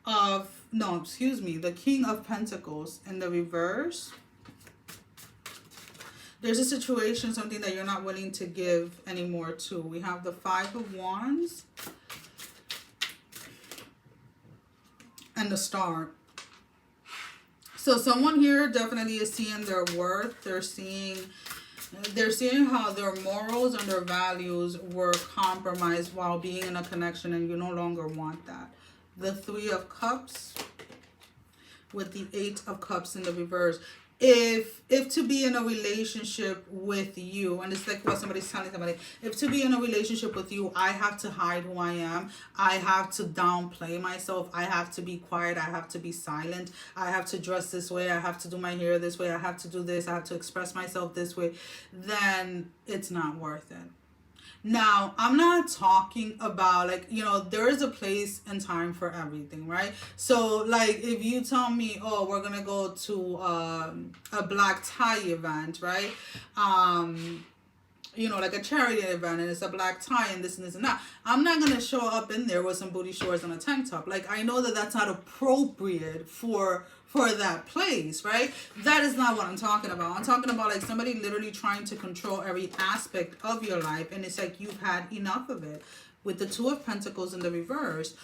the King of Pentacles in the reverse. There's a situation, something that you're not willing to give anymore to. We have the Five of Wands and the Star. So someone here definitely is seeing their worth. They're seeing how their morals and their values were compromised while being in a connection, and you no longer want that. The Three of Cups with the Eight of Cups in the reverse. If to be in a relationship with you, and it's like what somebody's telling somebody, if to be in a relationship with you, I have to hide who I am. I have to downplay myself. I have to be quiet. I have to be silent. I have to dress this way. I have to do my hair this way. I have to do this. I have to express myself this way. Then it's not worth it. Now, I'm not talking about like, there is a place and time for everything, right? So like if you tell me, oh, we're going to go to a black tie event, right? Like a charity event, and it's a black tie and this and this and that. I'm not going to show up in there with some booty shorts and a tank top. Like, I know that that's not appropriate for that place, right? That is not what I'm talking about. I'm talking about like somebody literally trying to control every aspect of your life, and it's like you've had enough of it. With the Two of Pentacles in the reverse,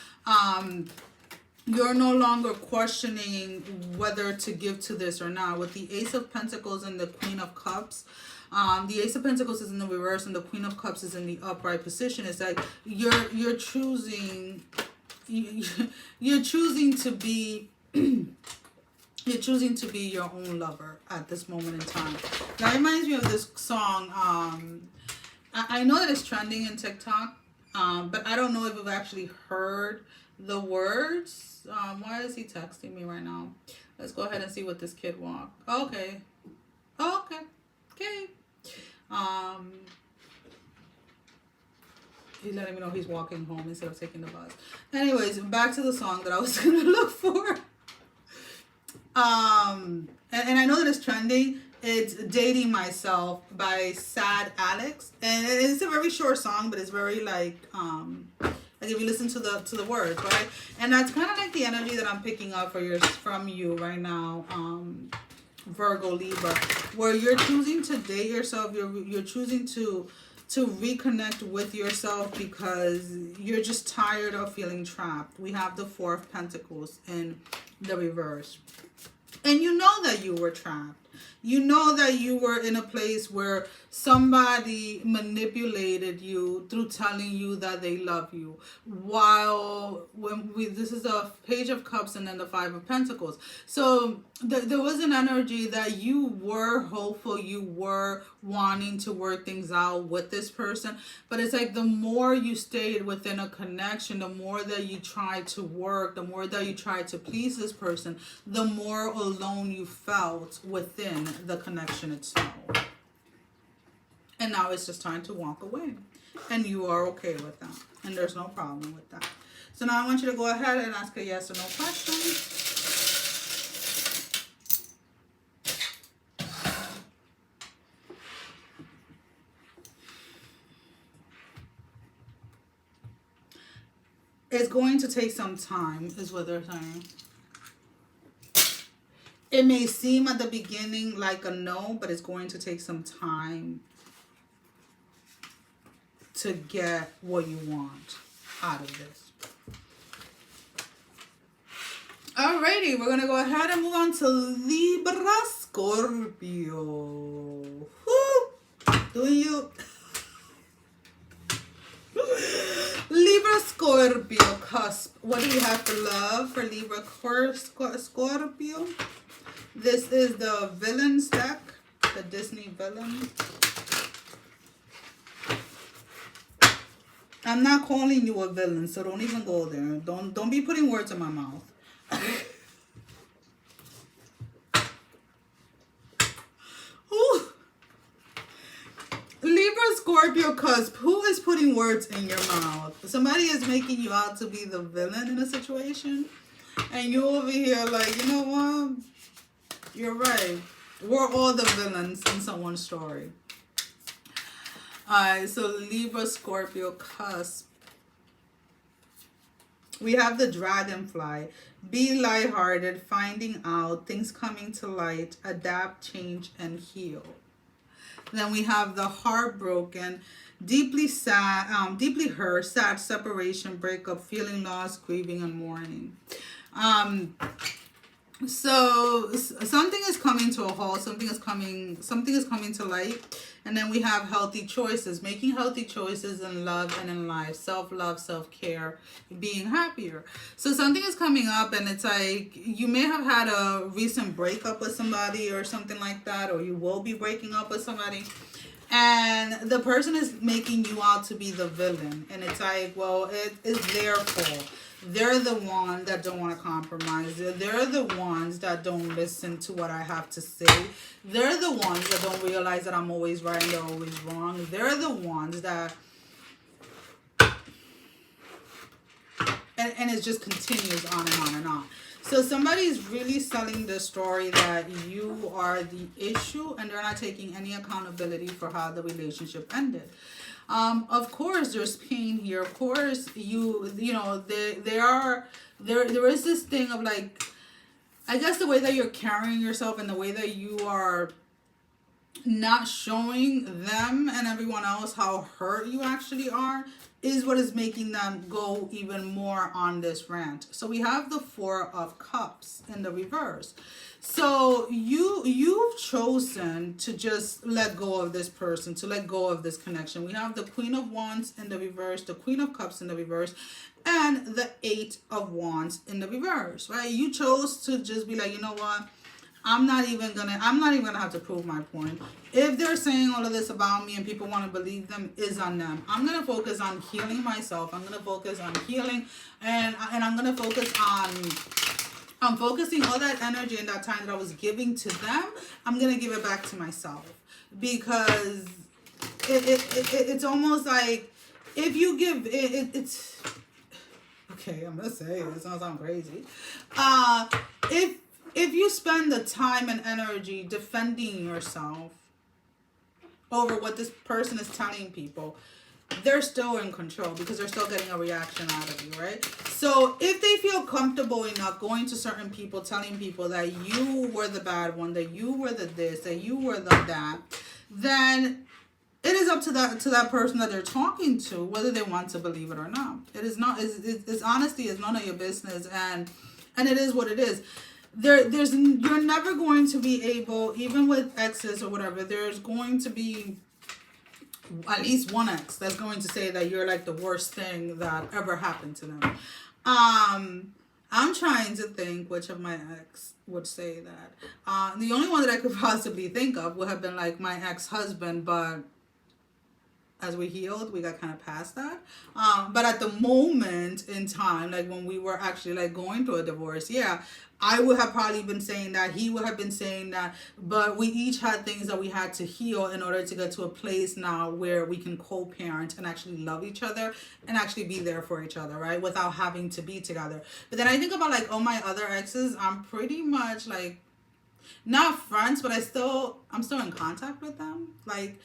you're no longer questioning whether to give to this or not. With the Ace of Pentacles and the Queen of Cups, the Ace of Pentacles is in the reverse and the Queen of Cups is in the upright position. It's like you're choosing to be you're choosing to be your own lover at this moment in time. That reminds me of this song. I know that it's trending in TikTok, but I don't know if you've actually heard the words. Why is he texting me right now? Let's go ahead and see what this kid wants. Okay. He's letting me know he's walking home instead of taking the bus. Anyways, back to the song that I was going to look for. And I know that it's trending. It's Dating Myself by Sad Alex. And it's a very short song, but it's very like if you listen to the words, right? And that's kind of like the energy that I'm picking up from you right now, Virgo, Libra, where you're choosing to date yourself. You're choosing to reconnect with yourself because you're just tired of feeling trapped. We have the Four of Pentacles in the reverse. And you know that you were trapped. You know that you were in a place where somebody manipulated you through telling you that they love you. While this is the Page of Cups and then the Five of Pentacles. So there was an energy that you were hopeful, you were wanting to work things out with this person. But it's like the more you stayed within a connection, the more that you tried to work, the more that you tried to please this person, the more alone you felt within the connection itself. And now it's just time to walk away. And you are okay with that. And there's no problem with that. So now I want you to go ahead and ask a yes or no question. It's going to take some time, is what they're saying. It may seem at the beginning like a no, but it's going to take some time to get what you want out of this. Alrighty, we're going to go ahead and move on to Libra Scorpio. Woo! Doing you... Libra Scorpio Cusp. What do you have for love for Libra Scorpio? This is the Villains deck, the Disney Villains. I'm not calling you a villain, so don't even go there. Don't be putting words in my mouth. Libra Scorpio Cusp, who is putting words in your mouth? Somebody is making you out to be the villain in a situation. And you over here like, you know what? You're right. We're all the villains in someone's story. Alright, so Libra Scorpio Cusp. We have the Dragonfly. Be lighthearted, finding out, things coming to light, adapt, change, and heal. Then we have the Heartbroken, deeply sad, deeply hurt, sad separation, breakup, feeling lost, grieving, and mourning. So something is coming to a halt, something is coming to light. And then we have healthy choices, making healthy choices in love and in life, self-love, self-care, being happier. So something is coming up and it's like you may have had a recent breakup with somebody or something like that, or you will be breaking up with somebody. And the person is making you out to be the villain. And it's like, well, it is their fault. They're the ones that don't want to compromise. They're the ones that don't listen to what I have to say. They're the ones that don't realize that I'm always right and they're always wrong. They're the ones that... And it just continues on and on and on. So somebody's really selling the story that you are the issue and they're not taking any accountability for how the relationship ended. Of course, there's pain here. Of course, you know, there is this thing of like, I guess the way that you're carrying yourself and the way that you are not showing them and everyone else how hurt you actually are is what is making them go even more on this rant. So we have the Four of Cups in the reverse. So you've chosen to just let go of this person, to let go of this connection. We have the Queen of Wands in the reverse, the Queen of Cups in the reverse, and the Eight of Wands in the reverse, right? You chose to just be like, you know what? I'm not even gonna have to prove my point. If they're saying all of this about me and people want to believe them, is on them. I'm gonna focus on healing myself. I'm gonna focus on healing, and I'm gonna focus on focusing all that energy and that time that I was giving to them. I'm gonna give it back to myself, because it's almost like if you give it's okay. I'm gonna say it. It's gonna sound crazy. if you spend the time and energy defending yourself over what this person is telling people, they're still in control because they're still getting a reaction out of you, right? So if they feel comfortable enough going to certain people, telling people that you were the bad one, that you were the this, that you were the that, then it is up to that person that they're talking to whether they want to believe it or not. It is not. It's honesty is none of your business, and it is what it is. You're never going to be able, even with exes or whatever, there's going to be at least one ex that's going to say that you're like the worst thing that ever happened to them. I'm trying to think which of my ex would say that. The only one that I could possibly think of would have been like my ex-husband, but as we healed, we got kind of past that. But at the moment in time, like when we were actually like going through a divorce, yeah, I would have probably been saying that. He would have been saying that. But we each had things that we had to heal in order to get to a place now where we can co-parent and actually love each other and actually be there for each other, right? Without having to be together. But then I think about like all my other exes, I'm pretty much like not friends, but I'm still in contact with them. Like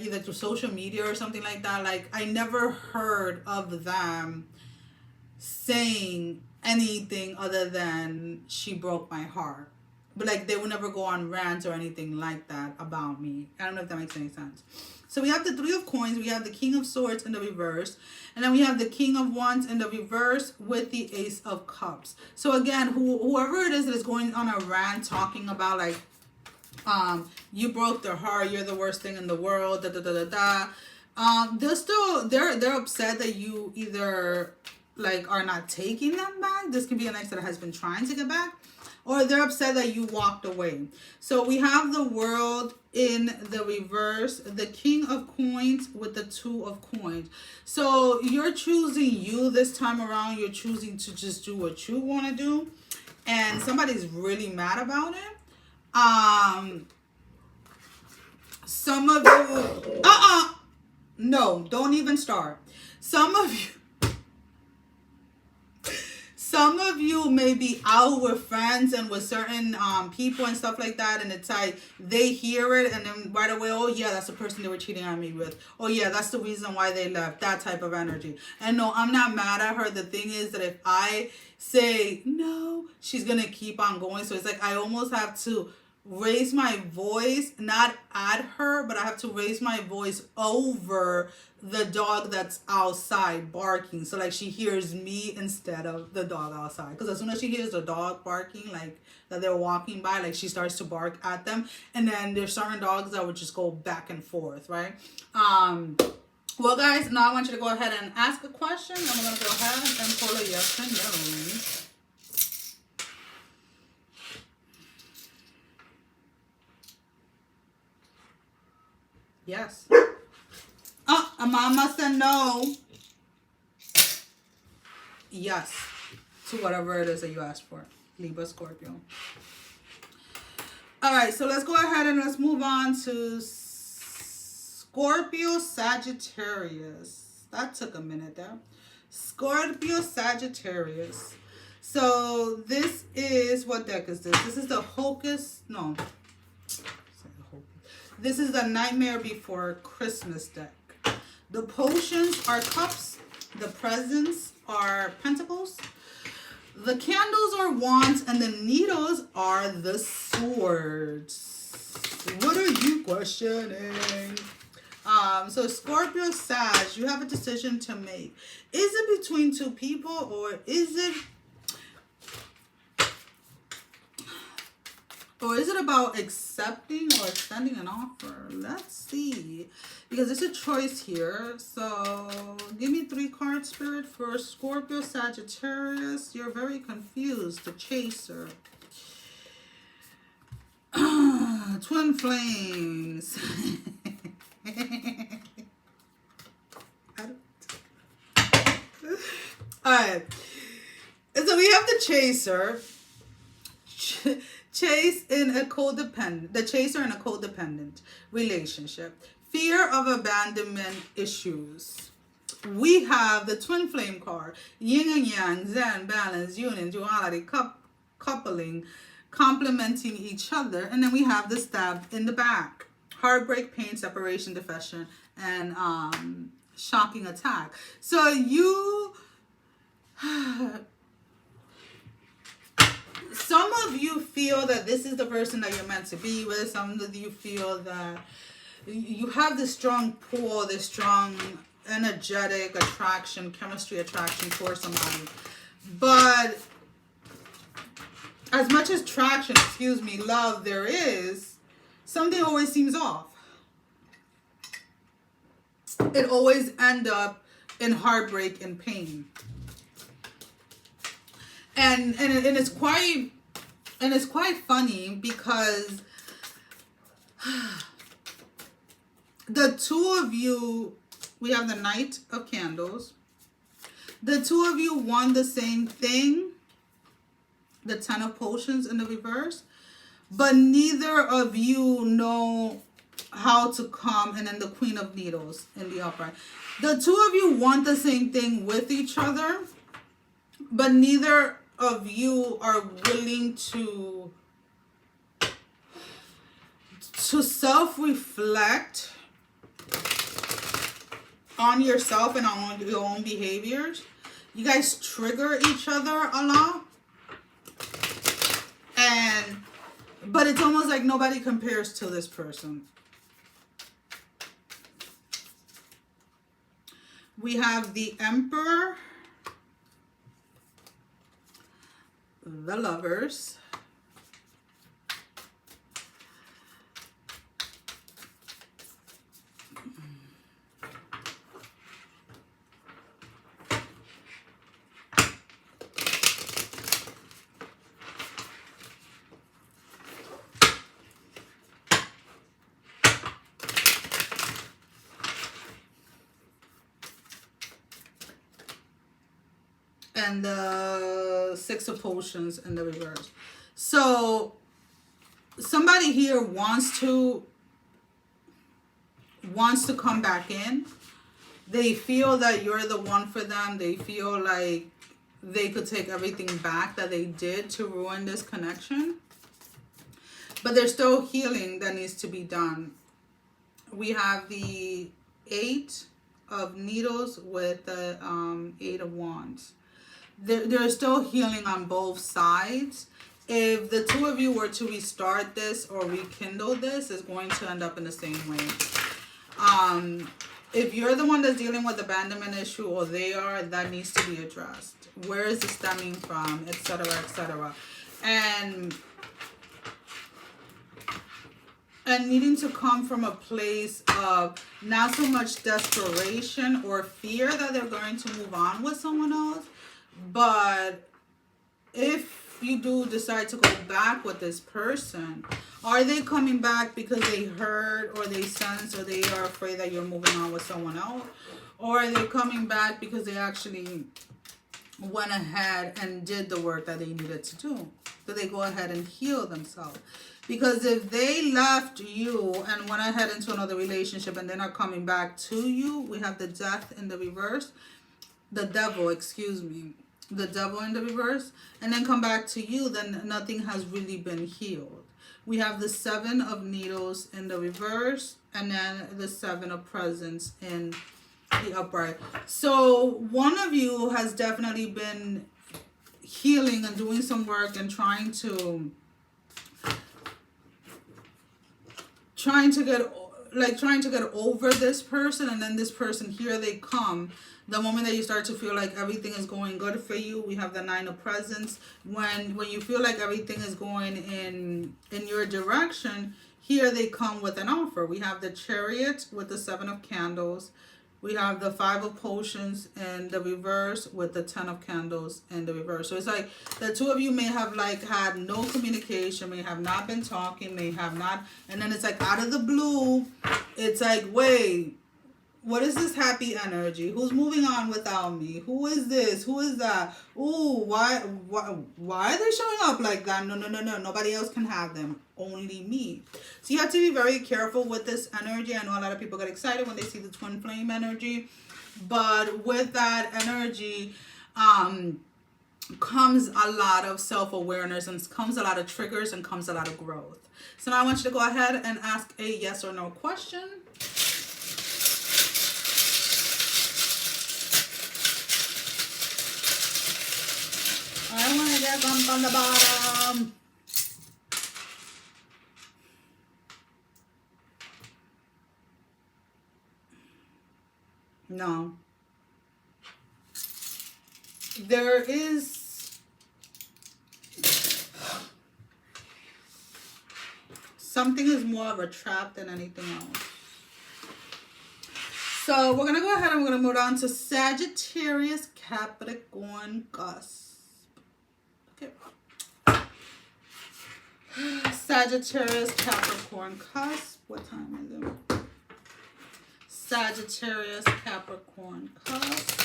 either through social media or something like that. Like I never heard of them saying anything other than she broke my heart. But like they would never go on rants or anything like that about me. I don't know if that makes any sense. So we have the Three of Coins, we have the King of Swords in the reverse, and then we have the King of Wands in the reverse with the Ace of Cups. So again, whoever it is that is going on a rant talking about like you broke their heart, you're the worst thing in the world, they're upset that you either like are not taking them back. This can be an ex that has been trying to get back, or they're upset that you walked away. So we have the World in the reverse, the King of Coins with the Two of Coins. So you're choosing you this time around. You're choosing to just do what you want to do, and somebody's really mad about it. Some of you, no, don't even start. Some of you may be out with friends and with certain people and stuff like that, and it's like they hear it and then right away, oh yeah, that's the person they were cheating on me with. Oh yeah, that's the reason why they left. That type of energy. And no, I'm not mad at her. The thing is that if I say no, she's gonna keep on going. So it's like I almost have to raise my voice, not at her, but I have to raise my voice over the dog that's outside barking. So like she hears me instead of the dog outside. Because as soon as she hears the dog barking, like that they're walking by, like she starts to bark at them. And then there's certain dogs that would just go back and forth, right? Well, guys, now I want you to go ahead and ask a question. I'm going to go ahead and pull a yes and no. Yes. A mama said no. Yes. To whatever it is that you asked for. Libra, Scorpio. All right. So let's go ahead and let's move on to Scorpio Sagittarius. That took a minute there. Scorpio Sagittarius. So this is, what deck is this? This is the Hocus. No. This is the Nightmare Before Christmas deck. The potions are cups. The presents are pentacles. The candles are wands. And the needles are the swords. What are you questioning? So Scorpio Sag, you have a decision to make. Is it between two people, or is it about accepting or extending an offer? Let's see. Because there's a choice here. So give me 3 cards, Spirit, for Scorpio Sagittarius. You're very confused. The Chaser. Twin Flames. Alright. So we have the Chaser. Chase in a codependent, the chaser in a codependent relationship. Fear of abandonment issues. We have the Twin Flame card. Yin and Yang, Zen, balance, union, duality, coupling, complementing each other. And then we have the stab in the back. Heartbreak, pain, separation, defection, and shocking attack. So you... some of you feel that this is the person that you're meant to be with. Some of you feel that you have this strong pull, this strong energetic attraction, chemistry attraction for somebody. But as much as attraction, love there is, something always seems off. It always ends up in heartbreak and pain. And it's quite funny because the two of you, we have the Knight of Candles. The two of you want the same thing, the Ten of Potions in the reverse, but neither of you know how to come, and then the Queen of Needles in the upright. The two of you want the same thing with each other, but neither of you are willing to self-reflect on yourself and on your own behaviors. You guys trigger each other a lot. But it's almost like nobody compares to this person. We have the Emperor, the Lovers, and the Six of Potions in the reverse. So somebody here wants to come back in. They feel that you're the one for them. They feel like they could take everything back that they did to ruin this connection. But there's still healing that needs to be done. We have the Eight of Needles with the Eight of Wands. There's still healing on both sides. If the two of you were to restart this or rekindle this, it's going to end up in the same way. If you're the one that's dealing with abandonment issue, or they are, that needs to be addressed. Where is it stemming from, etc., etc. And needing to come from a place of not so much desperation or fear that they're going to move on with someone else, but if you do decide to go back with this person, are they coming back because they heard or they sense or they are afraid that you're moving on with someone else? Or are they coming back because they actually went ahead and did the work that they needed to do? Did they go ahead and heal themselves? Because if they left you and went ahead into another relationship and they're not coming back to you, we have the Death in the reverse. The Devil, the Devil in the reverse, and then come back to you, then nothing has really been healed. We have the Seven of Needles in the reverse, and then the Seven of Presents in the upright. So one of you has definitely been healing and doing some work and trying to get over this person, and then this person, here they come. The moment that you start to feel like everything is going good for you, we have the Nine of Presents. When you feel like everything is going in your direction, here they come with an offer. We have the Chariot with the Seven of Candles. We have the Five of Potions in the reverse with the Ten of Candles in the reverse. So it's like the two of you may have like had no communication, may have not been talking, may have not, and then it's like out of the blue, it's like, wait, what is this happy energy? Who's moving on without me? Who is this? Who is that? Ooh, why are they showing up like that? No. Nobody else can have them. Only me. So you have to be very careful with this energy. I know a lot of people get excited when they see the twin flame energy. But with that energy, comes a lot of self-awareness and comes a lot of triggers and comes a lot of growth. So now I want you to go ahead and ask a yes or no question. I want to get bump on the bottom. No. There is something is more of a trap than anything else. So we're going to go ahead and we're going to move on to SagittariusCapricornCusp. Okay. SagittariusCapricornCusp. What time is it? SagittariusCapricornCusp.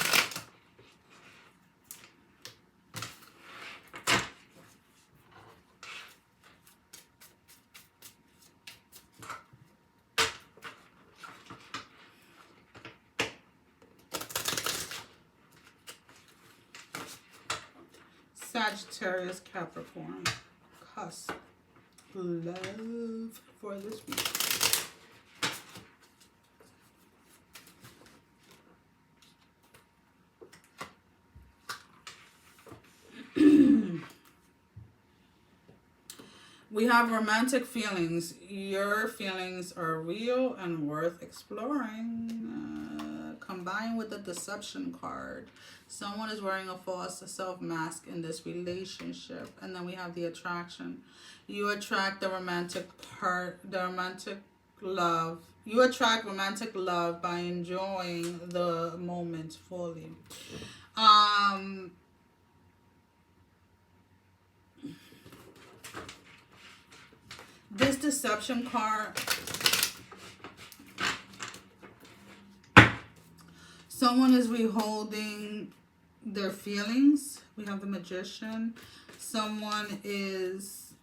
SagittariusCapricornCusp. Love for this week. We have romantic feelings. Your feelings are real and worth exploring. Combined with the deception card. Someone is wearing a false self mask in this relationship. And then we have the attraction. You attract the romantic part, the romantic love. You attract romantic love by enjoying the moment fully. This deception card, someone is withholding their feelings. We have the Magician. Someone is,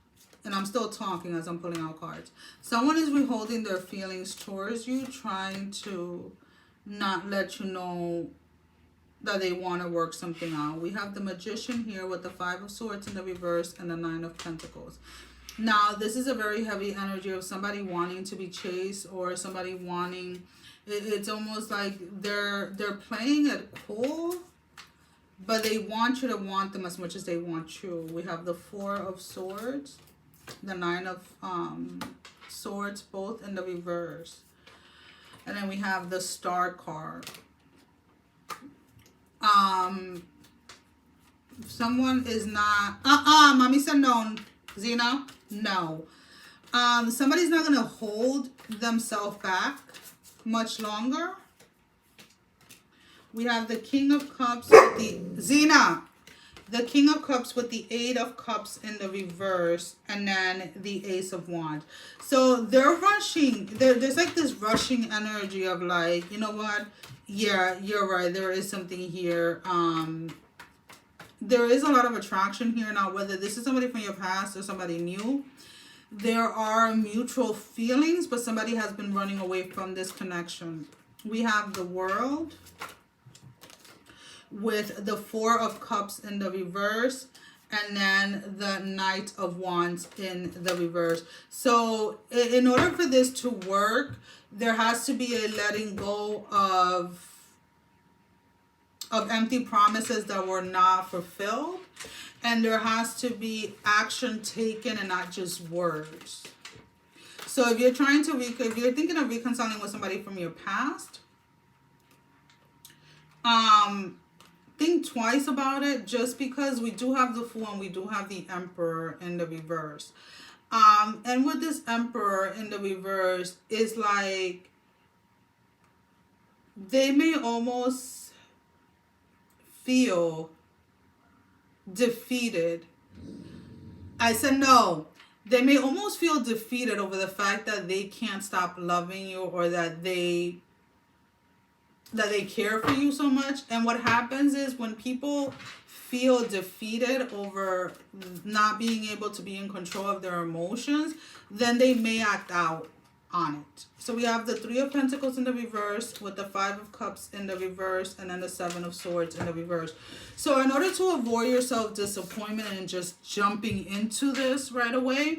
and I'm still talking as I'm pulling out cards. Someone is withholding their feelings towards you, trying to not let you know that they want to work something out. We have the Magician here with the Five of Swords in the reverse and the Nine of Pentacles. Now, this is a very heavy energy of somebody wanting to be chased or somebody wanting, it's almost like they're playing it cool, but they want you to want them as much as they want you. We have the Four of Swords, the Nine of Swords, both in the reverse. And then we have the Star card. Someone is not, mommy said no. Zena, no. Somebody's not going to hold themselves back much longer. We have the King of Cups with the, Zena, the King of Cups with the Eight of Cups in the reverse, and then the Ace of Wands. So they're rushing. There's like this rushing energy of like, you know what? Yeah, you're right. There is something here. There is a lot of attraction here. Now, whether this is somebody from your past or somebody new, there are mutual feelings, but somebody has been running away from this connection. We have the World with the Four of Cups in the reverse, and then the Knight of Wands in the reverse. So in order for this to work, there has to be a letting go of empty promises that were not fulfilled, and there has to be action taken and not just words. So if you're trying to if you're thinking of reconciling with somebody from your past, think twice about it, just because we do have the Fool and we do have the Emperor in the reverse. And with this Emperor in the reverse, is like they may almost feel defeated. I said no. They may almost feel defeated over the fact that they can't stop loving you, or that they care for you so much. And what happens is when people feel defeated over not being able to be in control of their emotions, then they may act out. on it. So we have the 3 of Pentacles in the reverse with the 5 of Cups in the reverse and then the 7 of Swords in the reverse. So in order to avoid yourself disappointment and just jumping into this right away,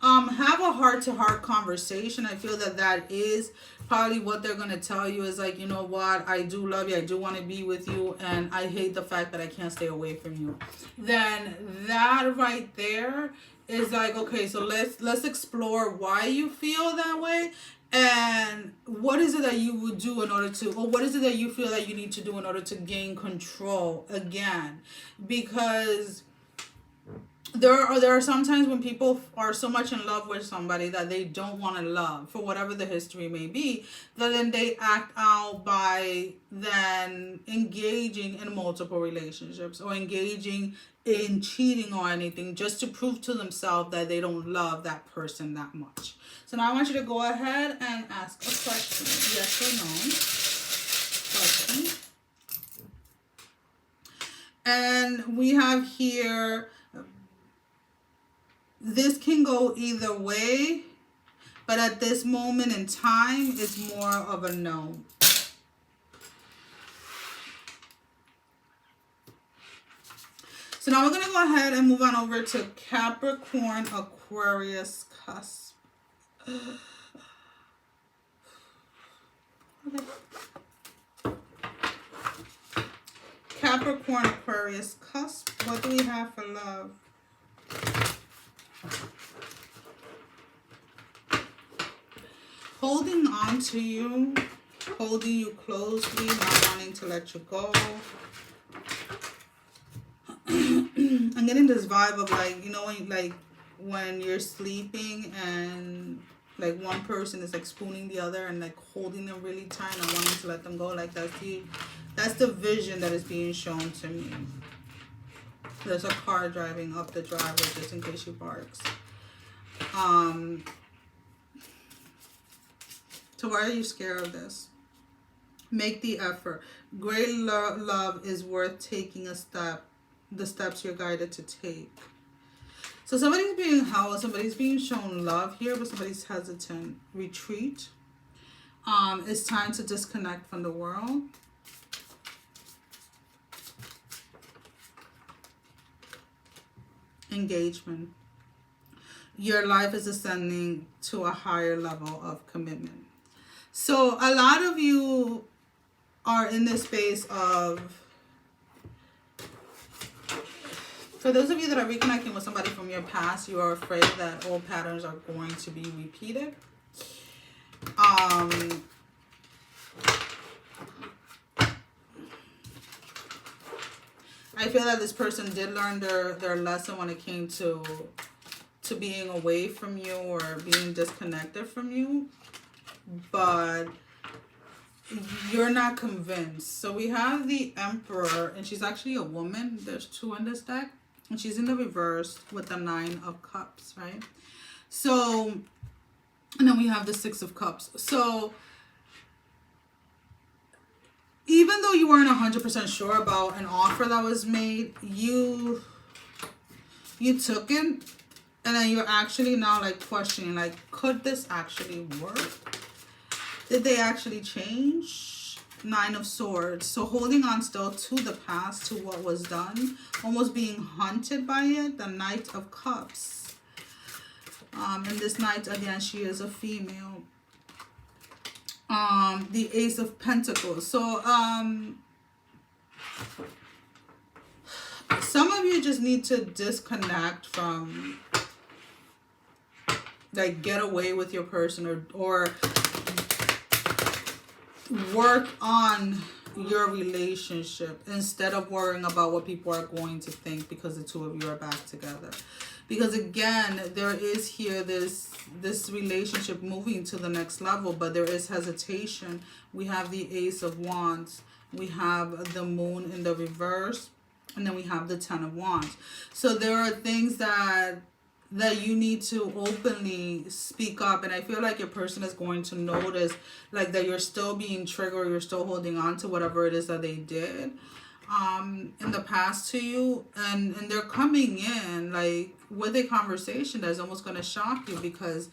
have a heart-to-heart conversation. I feel that that is probably what they're going to tell you is like, you know what, I do love you, I do want to be with you, and I hate the fact that I can't stay away from you. Then that right there is like, okay, so let's explore why you feel that way, and what is it that you would do in order to, or what is it that you feel that you need to do in order to gain control again. Because there are some times when people are so much in love with somebody that they don't want to love, for whatever the history may be, that then they act out by then engaging in multiple relationships or engaging in cheating or anything just to prove to themselves that they don't love that person that much. So now I want you to go ahead and ask a question, yes or no question. And we have here, this can go either way, but at this moment in time, it's more of a no. So now we're going to go ahead and move on over to CapricornAquariusCusp. Okay. CapricornAquariusCusp. What do we have for love? Holding on to you, holding you closely, not wanting to let you go. I'm getting this vibe of like, you know, when you're sleeping and like one person is like spooning the other and like holding them really tight and wanting to let them go. Like that's the vision that is being shown to me. There's a car driving up the driveway just in case she barks. So why are you scared of this? Make the effort. Great love is worth taking a step. The steps you're guided to take. So somebody's being held, somebody's being shown love here, but somebody's hesitant. Retreat. It's time to disconnect from the world. Engagement. Your life is ascending to a higher level of commitment. So a lot of you are in this space of, for those of you that are reconnecting with somebody from your past, you are afraid that old patterns are going to be repeated. I feel that this person did learn their lesson when it came to being away from you or being disconnected from you, but you're not convinced. So we have the Emperor, and she's actually a woman. There's 2 in this deck, and she's in the reverse with the 9 of Cups, right? So, and then we have the 6 of Cups. So even though you weren't 100% sure about an offer that was made, you took it, and then you're actually now like questioning, like, could this actually work? Did they actually change? 9 of Swords. So holding on still to the past, to what was done, almost being haunted by it. The Knight of Cups. And this Knight, again, she is a female. The Ace of Pentacles. So some of you just need to disconnect from, like, get away with your person, or work on your relationship instead of worrying about what people are going to think because the 2 of you are back together. Because again, there is here this relationship moving to the next level, but there is hesitation. We have the Ace of Wands. We have the Moon in the reverse. And then we have the 10 of Wands. So there are things that you need to openly speak up. And I feel like your person is going to notice, like, that you're still being triggered, you're still holding on to whatever it is that they did in the past to you. And they're coming in, like, with a conversation that's almost going to shock you, because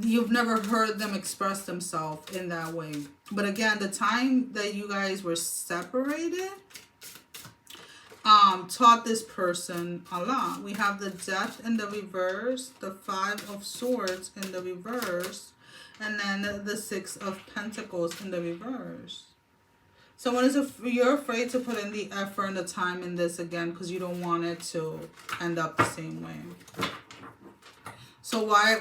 you've never heard them express themselves in that way. But again, the time that you guys were separated taught this person a lot. We have the Death in the reverse, the Five of Swords in the reverse, and then the Six of Pentacles in the reverse. Someone is you're afraid to put in the effort and the time in this again because you don't want it to end up the same way. So why,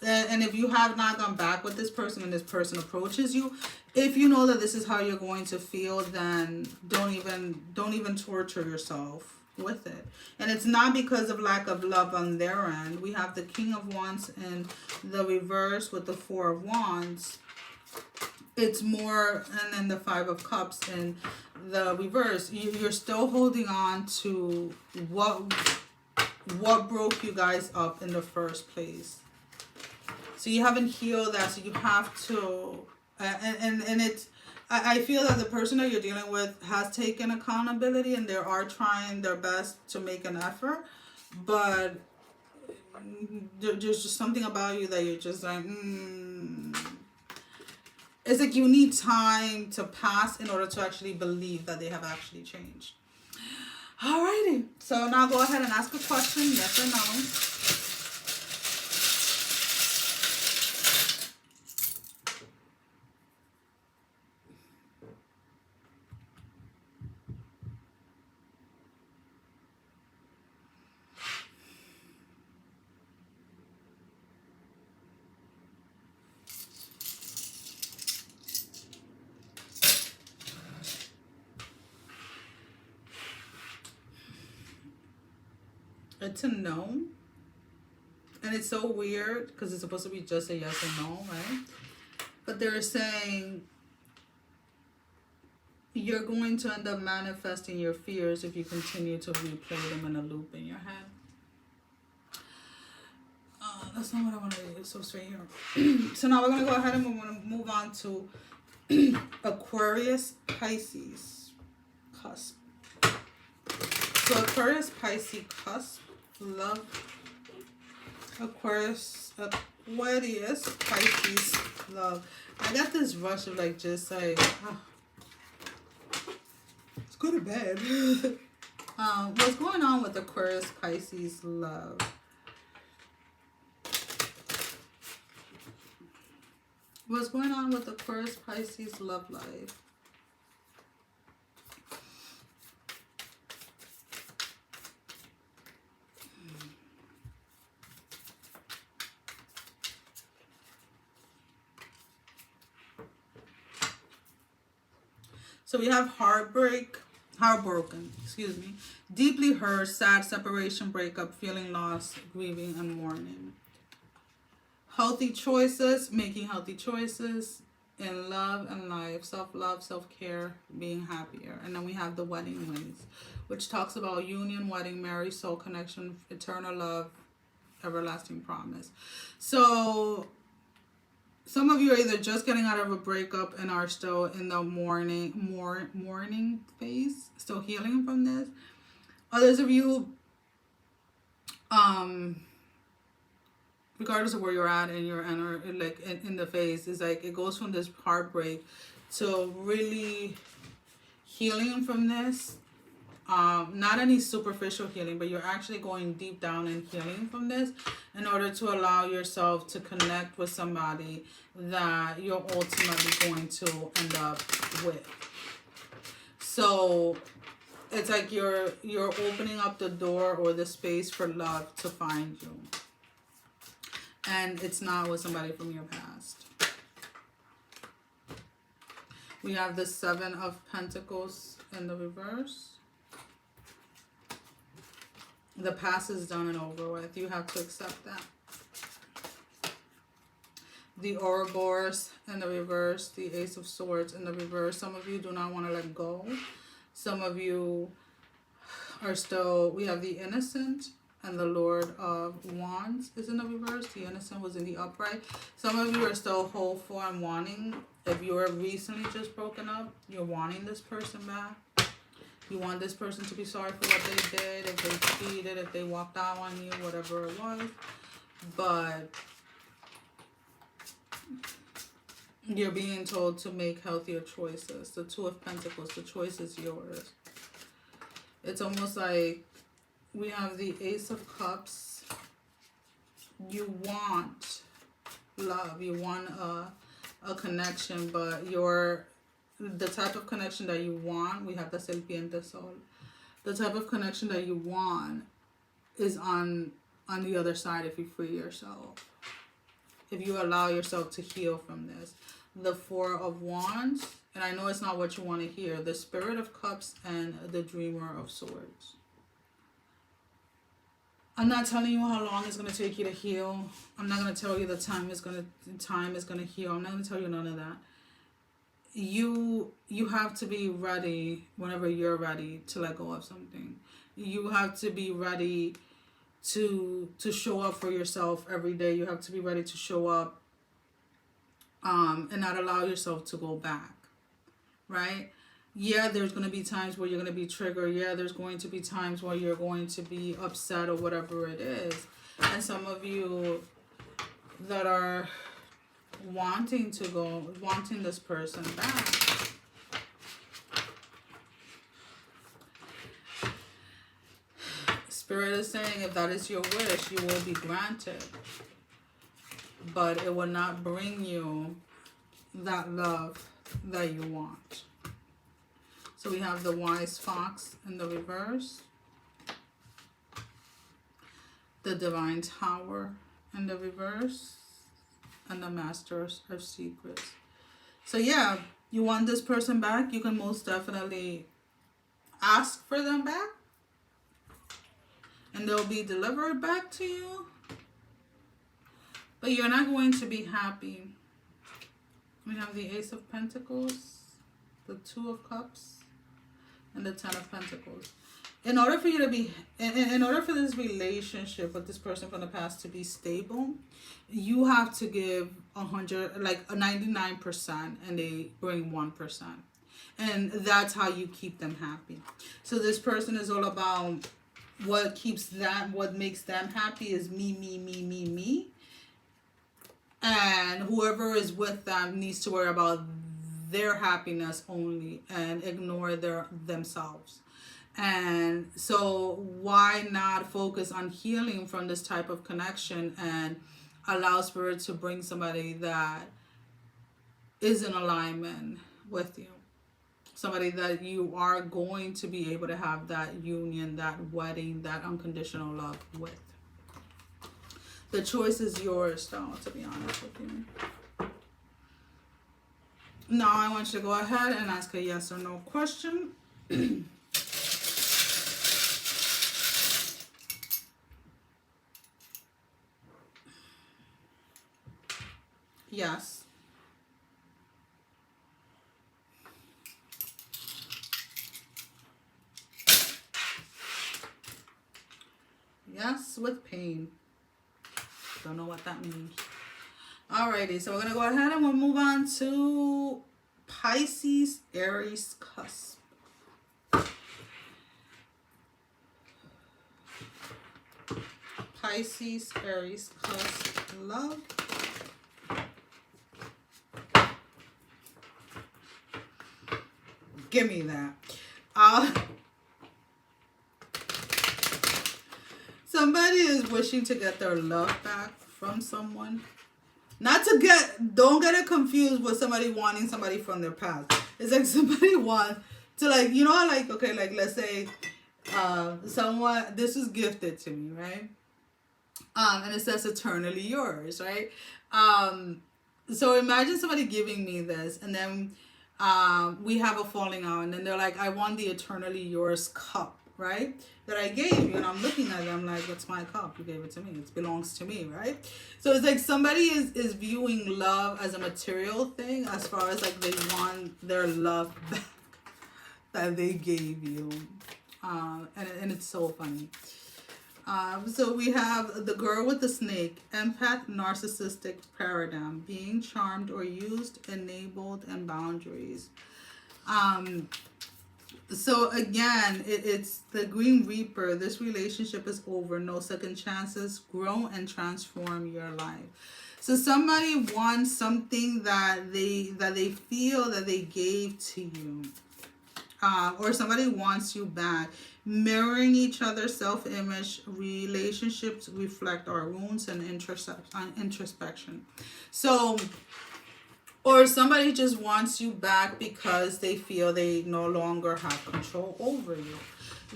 and if you have not gone back with this person and this person approaches you, if you know that this is how you're going to feel, then don't even torture yourself with it. And it's not because of lack of love on their end. We have the King of Wands in the reverse with the Four of Wands. It's more, and then the Five of Cups in the reverse. You're still holding on to what broke you guys up in the first place. So you haven't healed that, so you have to, and it's, I feel that the person that you're dealing with has taken accountability and they are trying their best to make an effort, but there's just something about you that you're just like, It's like you need time to pass in order to actually believe that they have actually changed. Alrighty, so now go ahead and ask a question, yes or no. It's a no. And it's so weird because it's supposed to be just a yes or no, right? But they're saying you're going to end up manifesting your fears if you continue to replay them in a loop in your head. That's not what I want to do. It's so straight here. So now we're going to go ahead and we're going to move on to Aquarius Pisces Cusp. So Aquarius Pisces Cusp, love. Aquarius Pisces, love. I got this rush of like just like, let's go to bed. What's going on with Aquarius Pisces, love? What's going on with Aquarius Pisces love life? So we have heartbroken, excuse me, deeply hurt, sad, separation, breakup, feeling lost, grieving, and mourning. Healthy choices, making healthy choices in love and life, self-love, self-care, being happier. And then we have the wedding rings, which talks about union, wedding, marriage, soul connection, eternal love, everlasting promise. So some of you are either just getting out of a breakup and are still in the mourning phase, still healing from this. Others of you, regardless of where you're at in your like in the phase, is like it goes from this heartbreak to really healing from this. Not any superficial healing, but you're actually going deep down and healing from this in order to allow yourself to connect with somebody that you're ultimately going to end up with. So it's like you're opening up the door or the space for love to find you. And it's not with somebody from your past. We have the Seven of Pentacles in the reverse. The past is done and over with. You have to accept that. The Ouroboros in the reverse. The Ace of Swords in the reverse. Some of you do not want to let go. Some of you are still... We have the Innocent and the Lord of Wands is in the reverse. The Innocent was in the upright. Some of you are still hopeful and wanting. If you were recently just broken up, you're wanting this person back. You want this person to be sorry for what they did, if they cheated, if they walked out on you, whatever it was. But You're being told to make healthier choices. The Two of Pentacles, the choice is yours. It's almost like we have the Ace of Cups. You want love. You want a connection, but the type of connection that you want, we have the Serpiente Sol. The type of connection that you want is on the other side if you free yourself. If you allow yourself to heal from this. The Four of Wands, and I know it's not what you want to hear. The Spirit of Cups and the Dreamer of Swords. I'm not telling you how long it's going to take you to heal. I'm not going to tell you the time is going to heal. I'm not going to tell you none of that. You have to be ready whenever you're ready to let go of something. You have to be ready to show up for yourself every day. You have to be ready to show up and not allow yourself to go back, right? Yeah, there's going to be times where you're going to be triggered. Yeah, there's going to be times where you're going to be upset or whatever it is. And some of you that are wanting this person back, Spirit is saying if that is your wish, you will be granted. But it will not bring you that love that you want. So we have the Wise Fox in the reverse. The Divine Tower in the reverse. And the Masters of Secrets. So yeah, you want this person back. You can most definitely ask for them back. And they'll be delivered back to you. But you're not going to be happy. We have the Ace of Pentacles, the Two of Cups, and the Ten of Pentacles. In order for you to be, in order for this relationship with this person from the past to be stable, you have to give 100, like a 99%, and they bring 1%. And that's how you keep them happy. So this person is all about what makes them happy is me. And whoever is with them needs to worry about their happiness only and ignore themselves. And so why not focus on healing from this type of connection and allow Spirit to bring somebody that is in alignment with you. Somebody that you are going to be able to have that union, that wedding, that unconditional love with. The choice is yours, though, to be honest with you. Now I want you to go ahead and ask a yes or no question. Yes. Yes, with pain. Don't know what that means. Alrighty, so we're going to go ahead and we'll move on to Pisces, Aries, Cusp. Pisces, Aries, Cusp, love. Give me that. Somebody is wishing to get their love back from someone. Don't get it confused with somebody wanting somebody from their past. It's like somebody wants to, like, you know, like, okay, like, let's say someone, this was gifted to me, right? And it says eternally yours, right? So imagine somebody giving me this, and then we have a falling out, and then they're like, I want the eternally yours cup, right? That I gave you, and I'm looking at it, I'm like, what's my cup? You gave it to me. It belongs to me, right? So it's like somebody is viewing love as a material thing, as far as like they want their love back that they gave you. And it's so funny. So we have the girl with the snake, empath, narcissistic paradigm, being charmed or used, enabled, and boundaries. So again, it's the Green Reaper. This relationship is over. No second chances. Grow and transform your life. So somebody wants something that they feel that they gave to you. Or somebody wants you back. Mirroring each other's self-image, relationships reflect our wounds and introspection. So, or somebody just wants you back because they feel they no longer have control over you.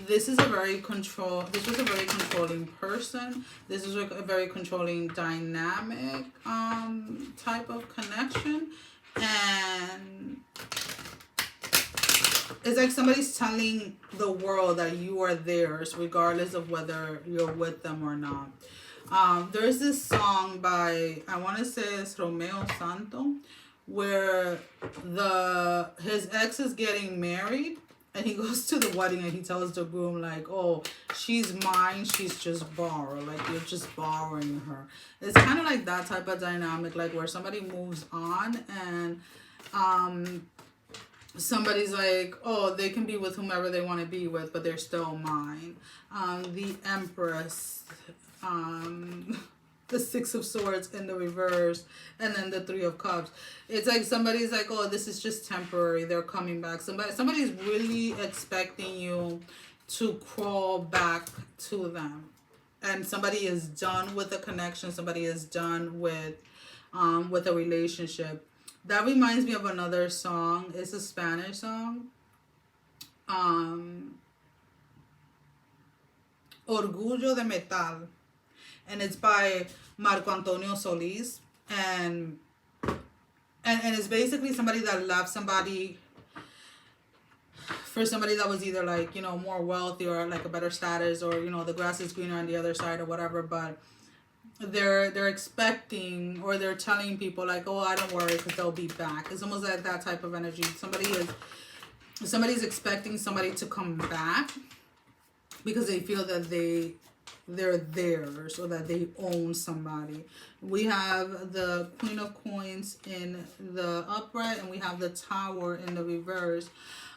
This was a very controlling person. This is a very controlling dynamic type of connection. And it's like somebody's telling the world that you are theirs, regardless of whether you're with them or not. There's this song by, I want to say it's Romeo Santo, where his ex is getting married, and he goes to the wedding and he tells the groom, like, oh, she's mine, she's just borrowed, like you're just borrowing her. It's kind of like that type of dynamic, like where somebody moves on and somebody's like, oh, they can be with whomever they want to be with, but they're still mine. The Empress, the Six of Swords in the reverse, and then the Three of Cups. It's like somebody's like, oh, this is just temporary, they're coming back. Somebody's really expecting you to crawl back to them. And somebody is done with a connection, somebody is done with a relationship. That reminds me of another song. It's a Spanish song. Orgullo de Metal. And it's by Marco Antonio Solis. And it's basically somebody that left somebody for somebody that was either like, you know, more wealthy or like a better status, or, you know, the grass is greener on the other side or whatever, but they're expecting, or they're telling people like, oh, I don't worry because they'll be back. It's almost like that type of energy. Somebody's expecting somebody to come back because they feel that they're theirs, or that they own somebody. We have the Queen of Coins in the upright, and we have the Tower in the reverse.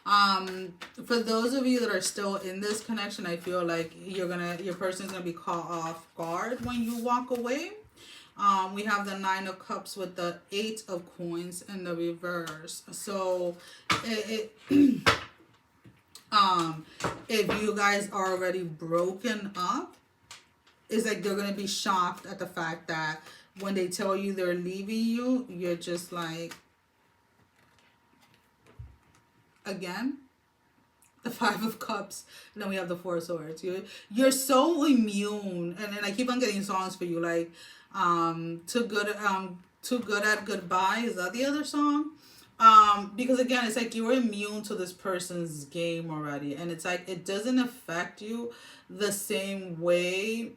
For those of you that are still in this connection, I feel like your person's gonna be caught off guard when you walk away. We have the Nine of Cups with the Eight of Coins in the reverse. So if you guys are already broken up, it's like they're gonna be shocked at the fact that when they tell you they're leaving you, you're just like, again, the Five of Cups, and then we have the Four of Swords. You're so immune, and then I keep on getting songs for you, like Too Good at Goodbye. Is that the other song? Because again, it's like you're immune to this person's game already, and it's like it doesn't affect you the same way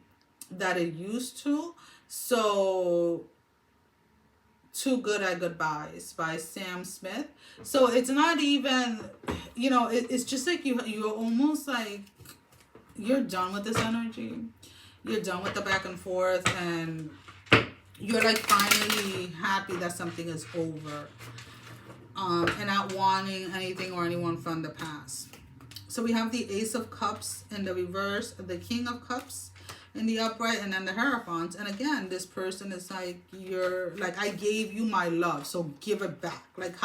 that it used to. So Too Good at Goodbyes by Sam Smith. So it's not even, you know, it's just like you're almost like you're done with this energy. You're done with the back and forth, and you're like finally happy that something is over, and not wanting anything or anyone from the past. So we have the Ace of Cups in the reverse, the King of Cups in the upright, and then the Hierophant. And again, this person is like, you're like, I gave you my love, so give it back. Like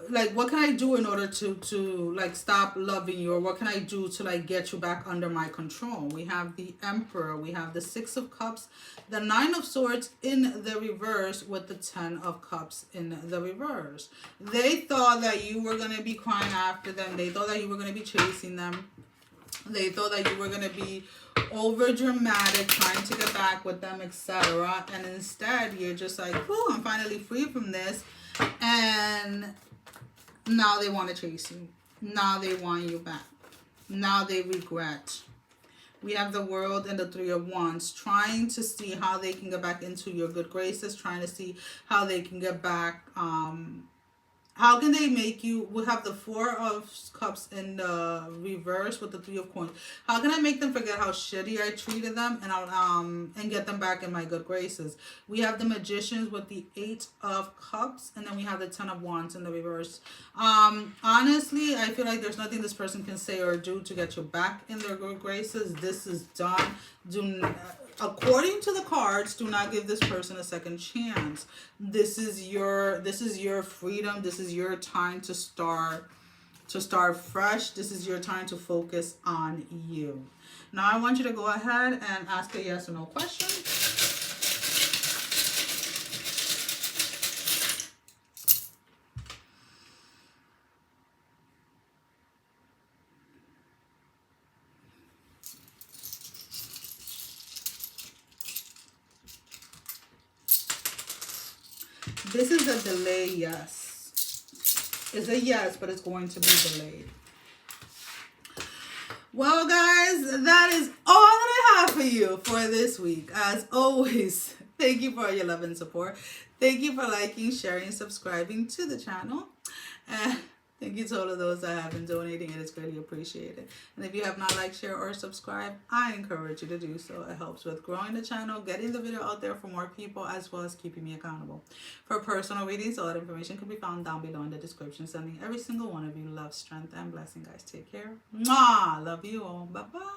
like, what can I do in order to like stop loving you, or what can I do to like get you back under my control? We have the Emperor, we have the Six of Cups, the Nine of Swords in the reverse with the Ten of Cups in the reverse. They thought that you were going to be crying after them. They thought that you were going to be chasing them. They thought that you were going to be over dramatic, trying to get back with them, etc. And instead, you're just like, oh, I'm finally free from this. And now they want to chase you. Now they want you back. Now they regret. We have the World and the Three of Wands, trying to see how they can get back into your good graces, trying to see how they can get back, how can they make you, we have the Four of Cups in the reverse with the Three of Coins. How can I make them forget how shitty I treated them, and get them back in my good graces? We have the Magicians with the Eight of Cups, and then we have the Ten of Wands in the reverse. Honestly, I feel like there's nothing this person can say or do to get you back in their good graces. This is done. according to the cards, do not give this person a second chance. This is your freedom. This is your time to start fresh. This is your time to focus on you. Now I want you to go ahead and ask a yes or no question. This is a delay yes. It's a yes, but it's going to be delayed. Well, guys, that is all that I have for you for this week. As always, thank you for your love and support. Thank you for liking, sharing, subscribing to the channel. And thank you to all of those that have been donating. It is greatly appreciated. And if you have not liked, share, or subscribed, I encourage you to do so. It helps with growing the channel, getting the video out there for more people, as well as keeping me accountable. For personal readings, all that information can be found down below in the description. Sending every single one of you love, strength, and blessing, guys. Take care. Mwah! Love you all. Bye-bye.